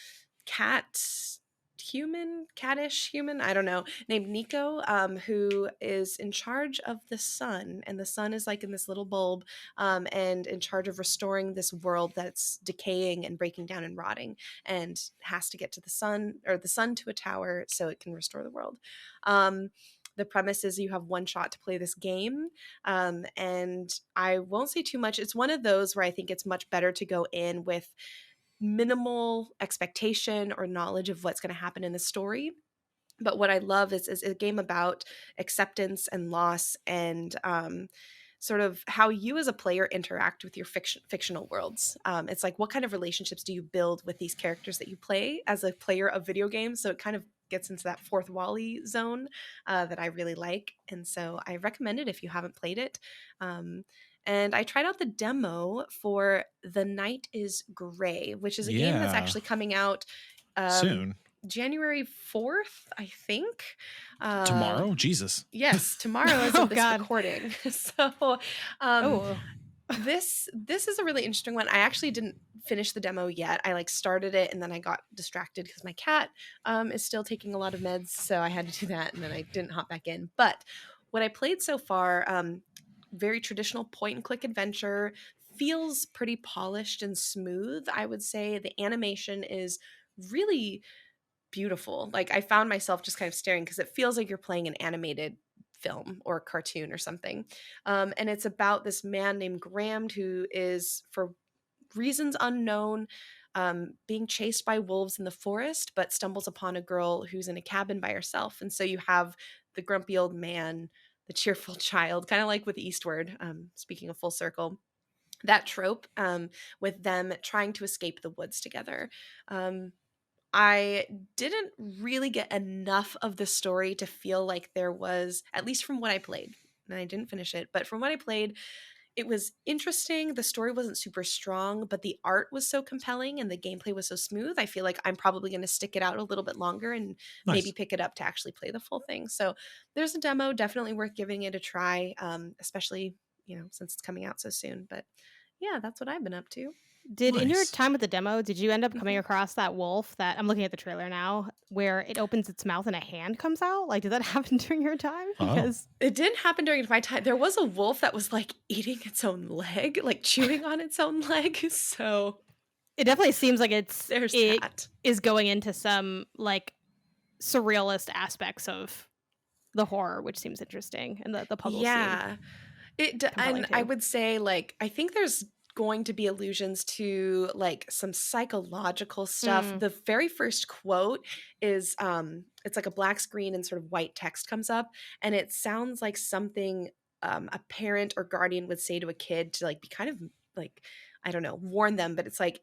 Speaker 3: cattish human, I don't know, named Nico, who is in charge of the sun, and the sun is like in this little bulb, and in charge of restoring this world that's decaying and breaking down and rotting, and has to get to the sun, or the sun to a tower, so it can restore the world. The premise is you have one shot to play this game, and I won't say too much. It's one of those where I think it's much better to go in with minimal expectation or knowledge of what's going to happen in the story. But what I love is a game about acceptance and loss, and sort of how you as a player interact with your fictional worlds. It's like, what kind of relationships do you build with these characters that you play as a player of video games? So it kind of gets into that fourth Wall-E zone that I really like. And so I recommend it if you haven't played it. And I tried out the demo for The Night is Grey, which is a game that's actually coming out
Speaker 1: soon.
Speaker 3: January 4th, I think.
Speaker 1: Tomorrow? Jesus.
Speaker 3: Yes, tomorrow as of this recording. So this is a really interesting one. I actually didn't finish the demo yet. I like started it, and then I got distracted because my cat is still taking a lot of meds, so I had to do that, and then I didn't hop back in. But what I played so far, very traditional point and click adventure, feels pretty polished and smooth. I would say the animation is really beautiful. Like, I found myself just kind of staring because it feels like you're playing an animated film or cartoon or something. And it's about this man named Graham who is, for reasons unknown, being chased by wolves in the forest, but stumbles upon a girl who's in a cabin by herself. And so you have the grumpy old man, the cheerful child, kind of like with Eastward, speaking of full circle, that trope, with them trying to escape the woods together. I didn't really get enough of the story to feel like there was, at least from what I played, and I didn't finish it, but from what I played, it was interesting. The story wasn't super strong, but the art was so compelling and the gameplay was so smooth. I feel like I'm probably going to stick it out a little bit longer and maybe
Speaker 1: Nice.
Speaker 3: pick it up to actually play the full thing. So there's a demo, definitely worth giving it a try, especially, since it's coming out so soon. But yeah, that's what I've been up to.
Speaker 2: In your
Speaker 1: Nice.
Speaker 2: time with the demo, did you end up coming
Speaker 3: Mhm.
Speaker 2: across that wolf that I'm looking at the trailer now, where it opens its mouth and a hand comes out? Like, did that happen during your time?
Speaker 1: Oh.
Speaker 2: Because
Speaker 3: It didn't happen during my time. There was a wolf that was like eating its own leg, like chewing on its own leg. So
Speaker 2: it definitely seems like it
Speaker 3: there's that.
Speaker 2: is going into some like surrealist aspects of the horror, which seems interesting, and the puzzle scene
Speaker 3: Yeah.
Speaker 2: compelling
Speaker 3: And I
Speaker 2: too.
Speaker 3: would say, like, I think there's going to be allusions to like some psychological stuff.
Speaker 2: Mm,
Speaker 3: The very first quote is it's like a black screen and sort of white text comes up, and it sounds like something a parent or guardian would say to a kid to like be kind of like, I don't know, warn them, but it's like,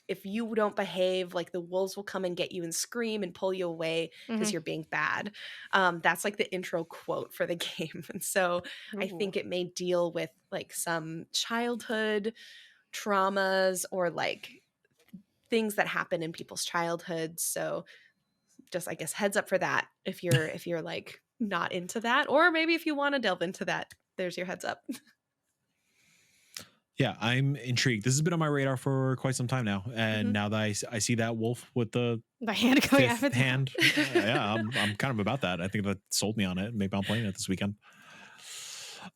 Speaker 3: if you don't behave, like the wolves will come and get you and scream and pull you away because
Speaker 2: mhm.
Speaker 3: you're being bad. That's like the intro quote for the game. And so I
Speaker 2: Ooh.
Speaker 3: think it may deal with like some childhood traumas or like things that happen in people's childhoods. So just, I guess, heads up for that if you're like not into that, or maybe if you want to delve into that, there's your heads up.
Speaker 1: Yeah, I'm intrigued. This has been on my radar for quite some time now, and
Speaker 3: Mhm.
Speaker 1: now that I see that wolf with the
Speaker 2: The hand coming out
Speaker 1: fifth
Speaker 2: of its mouth.
Speaker 1: hand, yeah, I'm kind of about that. I think that sold me on it. Maybe I'm playing it this weekend.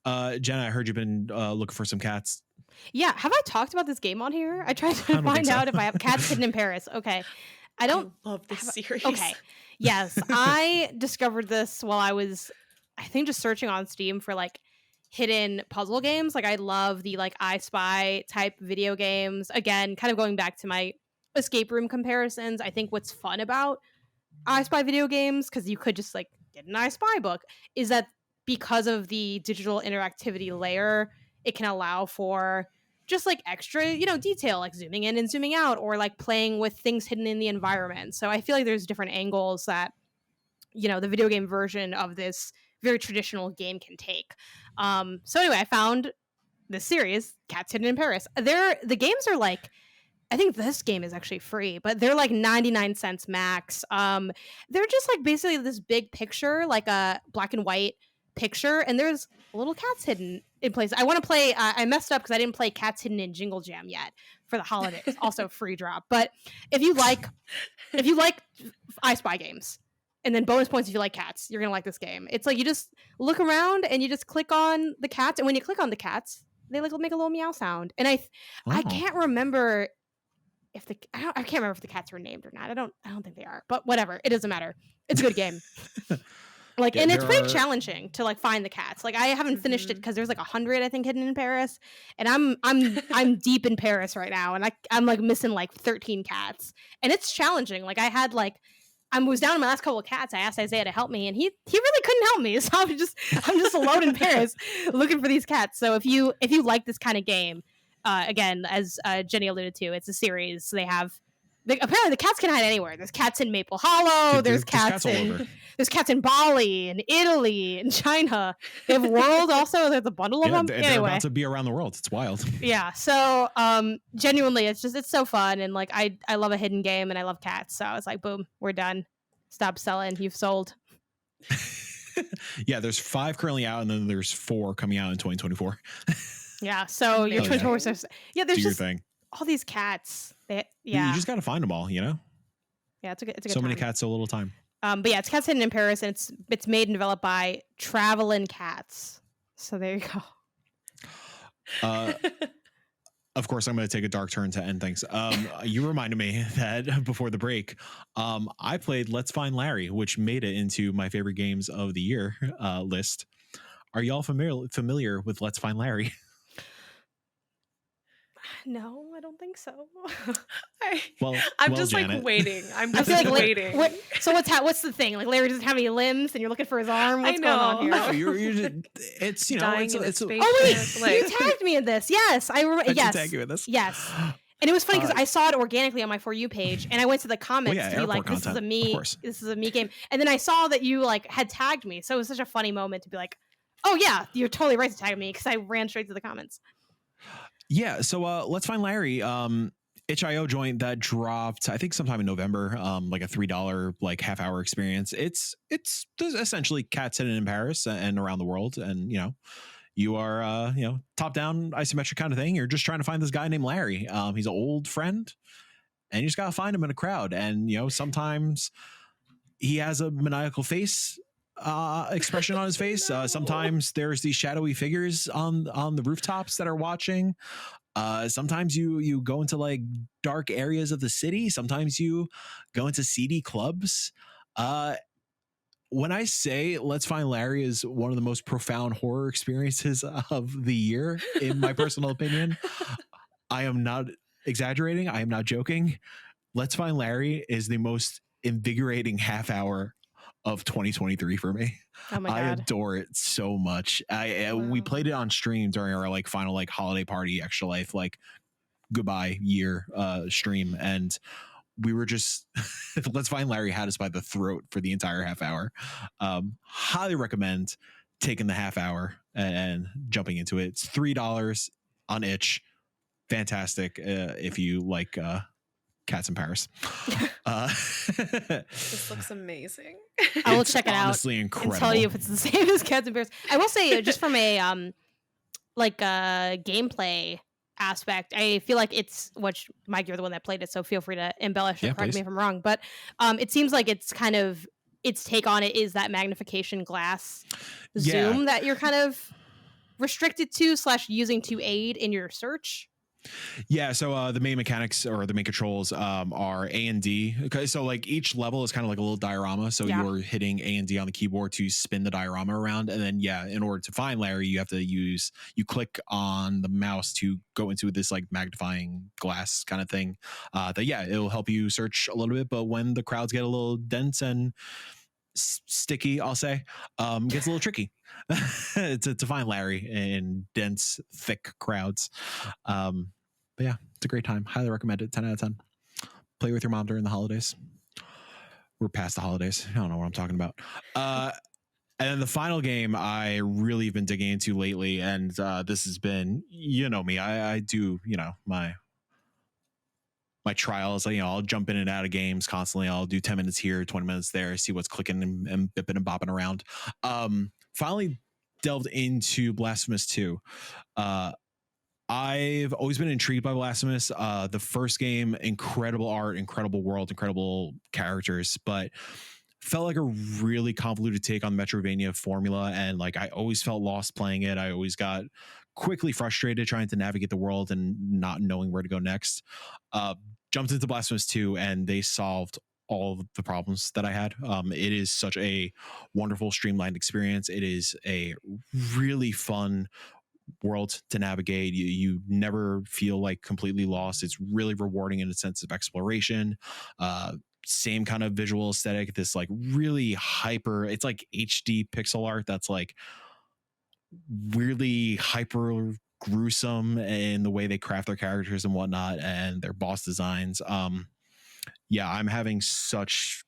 Speaker 1: Jenna, I heard you've been looking for some cats.
Speaker 2: Yeah, have I talked about this game on here? I tried
Speaker 1: I
Speaker 2: to
Speaker 1: don't think
Speaker 2: find
Speaker 1: so.
Speaker 2: out if I have Cats Hidden in Paris. Okay. I
Speaker 3: I
Speaker 2: don't
Speaker 3: love this
Speaker 2: have
Speaker 3: series.
Speaker 2: okay. Yes, I discovered this while I was I think just searching on Steam for like hidden puzzle games. Like I love the like I Spy type video games. Again, kind of going back to my escape room comparisons. I think what's fun about I Spy video games, because you could just like get an I Spy book, is that because of the digital interactivity layer, it can allow for just like extra, detail, like zooming in and zooming out, or like playing with things hidden in the environment. So I feel like there's different angles that, the video game version of this very traditional game can take. So anyway, I found this series, Cats Hidden in Paris. The games are like, I think this game is actually free, but they're like 99 cents max. They're just like basically this big picture, like a black and white picture, and there's little cats hidden in places. I want to play. I messed up because I didn't play Cats Hidden in Jingle Jam yet for the holidays. Also free drop. But if you like I Spy games, and then bonus points if you like cats, you're gonna like this game. It's like you just look around and you just click on the cats, and when you click on the cats, they like make a little meow sound. And I
Speaker 1: Oh.
Speaker 2: can't remember if I can't remember if the cats were named or not. I don't think they are, but whatever. It doesn't matter. It's a good game. Like,
Speaker 1: Yeah,
Speaker 2: and it's
Speaker 1: there
Speaker 2: pretty
Speaker 1: are-
Speaker 2: challenging to like find the cats. Like, I haven't finished it
Speaker 3: Mhm.
Speaker 2: because there's like 100 I think hidden in Paris, and I'm deep in Paris right now, and I'm like missing like 13 cats, and it's challenging. Like, I was down to my last couple of cats. I asked Isaiah to help me, and he really couldn't help me. So I'm just alone in Paris looking for these cats. So if you like this kind of game, again, as Jenny alluded to, it's a series. So apparently the cats can hide anywhere. There's cats in Maple Hollow. There's cats
Speaker 1: all
Speaker 2: in
Speaker 1: over.
Speaker 2: there's cats in Bali and Italy and China. They have World also. There's a bundle of
Speaker 1: Yeah,
Speaker 2: them.
Speaker 1: they're
Speaker 2: Anyway,
Speaker 1: about to be around the world. It's wild.
Speaker 2: yeah. So genuinely, it's so fun, and like I love a hidden game and I love cats. So I was like, boom, we're done. Stop selling. You've sold.
Speaker 1: Yeah, there's 5 currently out, and then there's 4 coming out in 2024.
Speaker 2: Yeah. So your
Speaker 3: Amazing.
Speaker 2: 24 hours. Yeah. There's
Speaker 1: Do your
Speaker 2: just
Speaker 1: thing.
Speaker 2: all these cats.
Speaker 1: You
Speaker 2: Yeah.
Speaker 1: just got to find them all.
Speaker 2: Yeah. It's a good.
Speaker 1: So many
Speaker 2: time.
Speaker 1: cats, so little time.
Speaker 2: But yeah, it's Cats Hidden in Paris, and it's made and developed by Travelin' Cats. So there you go.
Speaker 1: Of course, I'm going to take a dark turn to end things. You reminded me that before the break, I played Let's Find Larry, which made it into my favorite games of the year list. Are y'all familiar with Let's Find Larry?
Speaker 2: No, I don't think so.
Speaker 3: I,
Speaker 1: Well,
Speaker 3: I'm
Speaker 1: well,
Speaker 3: just
Speaker 1: Janet.
Speaker 3: like waiting. I'm
Speaker 2: I
Speaker 3: just
Speaker 2: feel like
Speaker 3: waiting.
Speaker 2: so what's the thing? Like Larry doesn't have any limbs, and you're looking for his arm.
Speaker 3: I
Speaker 2: What's going on
Speaker 3: know.
Speaker 2: here?
Speaker 1: No, you're just, it's, you know,
Speaker 3: Dying
Speaker 1: it's,
Speaker 3: in a
Speaker 1: it's a,
Speaker 3: spaceship.
Speaker 2: Oh wait,
Speaker 3: like,
Speaker 2: you tagged me in this. Yes, I remember.
Speaker 1: I did
Speaker 2: Yes,
Speaker 1: tag you in this.
Speaker 2: yes. And it was funny because
Speaker 1: Uh,
Speaker 2: I saw it organically on my For You page, and I went to the comments
Speaker 1: yeah,
Speaker 2: to be like,
Speaker 1: airport content, of course.
Speaker 2: this is a me game. And then I saw that you like had tagged me. So it was such a funny moment to be like, oh yeah, you're totally right to tag me because I ran straight to the comments.
Speaker 1: Yeah, so Let's Find Larry, itch.io joint that dropped, I think sometime in November, like a $3 like half hour experience. It's essentially cats hidden in Paris and around the world, and you know, you are you know, top down isometric kind of thing. You're just trying to find this guy named Larry. He's an old friend, and you just gotta find him in a crowd. And you know, sometimes he has a maniacal face expression on his face.
Speaker 3: No.
Speaker 1: Sometimes there's these shadowy figures on the rooftops that are watching. Sometimes you go into like dark areas of the city. Sometimes you go into seedy clubs. When I say Let's Find Larry is one of the most profound horror experiences of the year, in my personal opinion, I am not exaggerating. I am not joking. Let's Find Larry is the most invigorating half hour of 2023 for me.
Speaker 2: Oh my
Speaker 1: I
Speaker 2: god.
Speaker 1: adore it so much. We
Speaker 3: Wow.
Speaker 1: played it on stream during our like final like holiday party Extra Life like goodbye year stream, and we were just Let's Find Larry had us by the throat for the entire half hour. Highly recommend taking the half hour and jumping into it. It's $3 on itch. Fantastic if you like cats in Paris.
Speaker 3: This looks amazing.
Speaker 2: I will
Speaker 1: It's
Speaker 2: check it out
Speaker 1: honestly incredible.
Speaker 2: and tell you if it's the same as Cats and Bears. I will say, just from a like a gameplay aspect, I feel like it's, which Mike, you're the one that played it, so feel free to embellish
Speaker 1: Yeah,
Speaker 2: and correct
Speaker 1: please.
Speaker 2: me if I'm wrong. But it seems like it's kind of its take on it is that magnification glass
Speaker 1: Yeah.
Speaker 2: zoom that you're kind of restricted to / using to aid in your search.
Speaker 1: Yeah, so the main mechanics or the main controls are A and D. Okay, so like each level is kind of like a little diorama. So
Speaker 2: Yeah.
Speaker 1: you're hitting A and D on the keyboard to spin the diorama around, and then in order to find Larry, you have to you click on the mouse to go into this like magnifying glass kind of thing. It'll help you search a little bit, but when the crowds get a little dense and sticky, I'll say, gets a little tricky to find Larry in dense, thick crowds. But yeah, it's a great time. Highly recommend it. 10 out of 10. Play with your mom during the holidays. We're past the holidays. I don't know what I'm talking about. And then the final game I really have been digging into lately, and this has been, you know me, I do, you know, my trials. You know, I'll jump in and out of games constantly. I'll do 10 minutes here, 20 minutes there, see what's clicking and bipping and bopping around. Finally delved into Blasphemous 2. I've always been intrigued by Blasphemous. The first game, incredible art, incredible world, incredible characters, but felt like a really convoluted take on the Metroidvania formula. And like, I always felt lost playing it. I always got quickly frustrated trying to navigate the world and not knowing where to go next. Jumped into Blasphemous 2 and they solved all of the problems that I had. It is such a wonderful, streamlined experience. It is a really fun world to navigate. You never feel like completely lost. It's really rewarding in a sense of exploration. Same kind of visual aesthetic, this like really hyper, it's like HD pixel art that's like really hyper gruesome in the way they craft their characters and whatnot and their boss designs. I'm having such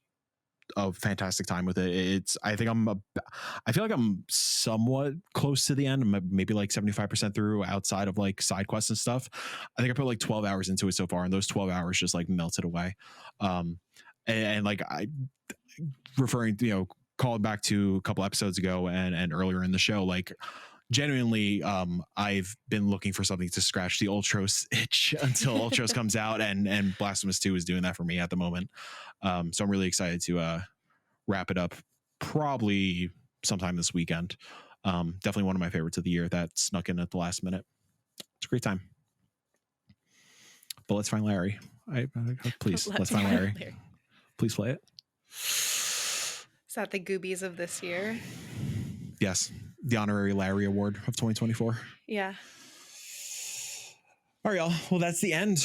Speaker 1: a fantastic time with it. I feel like I'm somewhat close to the end. I'm maybe like 75% through outside of like side quests and stuff. I think I put like 12 hours into it so far, and those 12 hours just like melted away. And like I referring to, you know, calling back to a couple episodes ago and earlier in the show, like genuinely, I've been looking for something to scratch the Ultros itch until Ultros comes out, and Blasphemous 2 is doing that for me at the moment. So I'm really excited to wrap it up probably sometime this weekend. Definitely one of my favorites of the year that snuck in at the last minute. It's a great time. But let's find Larry. Please, let's find Larry. Please play it.
Speaker 3: Is that the Goobies of this year?
Speaker 1: Yes, the honorary Larry Award of 2024.
Speaker 3: Yeah.
Speaker 1: All right, y'all. Well, that's the end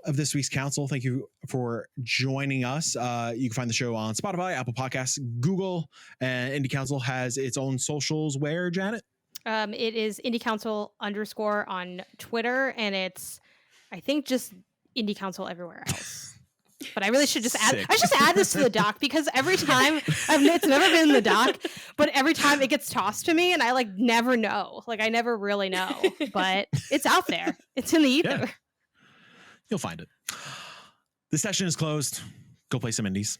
Speaker 1: of this week's Council. Thank you for joining us. You can find the show on Spotify, Apple Podcasts, Google, and Indie Council has its own socials. Where, Janet?
Speaker 2: It is Indie Council _ on Twitter, and it's, I think, just Indie Council everywhere else. But I really should just add.
Speaker 1: Sick.
Speaker 2: I should just add this to the doc because every time it's never been in the doc, but every time it gets tossed to me, and I like never know. Like I never really know, but it's out there. It's in the ether.
Speaker 1: Yeah. You'll find it. The session is closed. Go play some indies.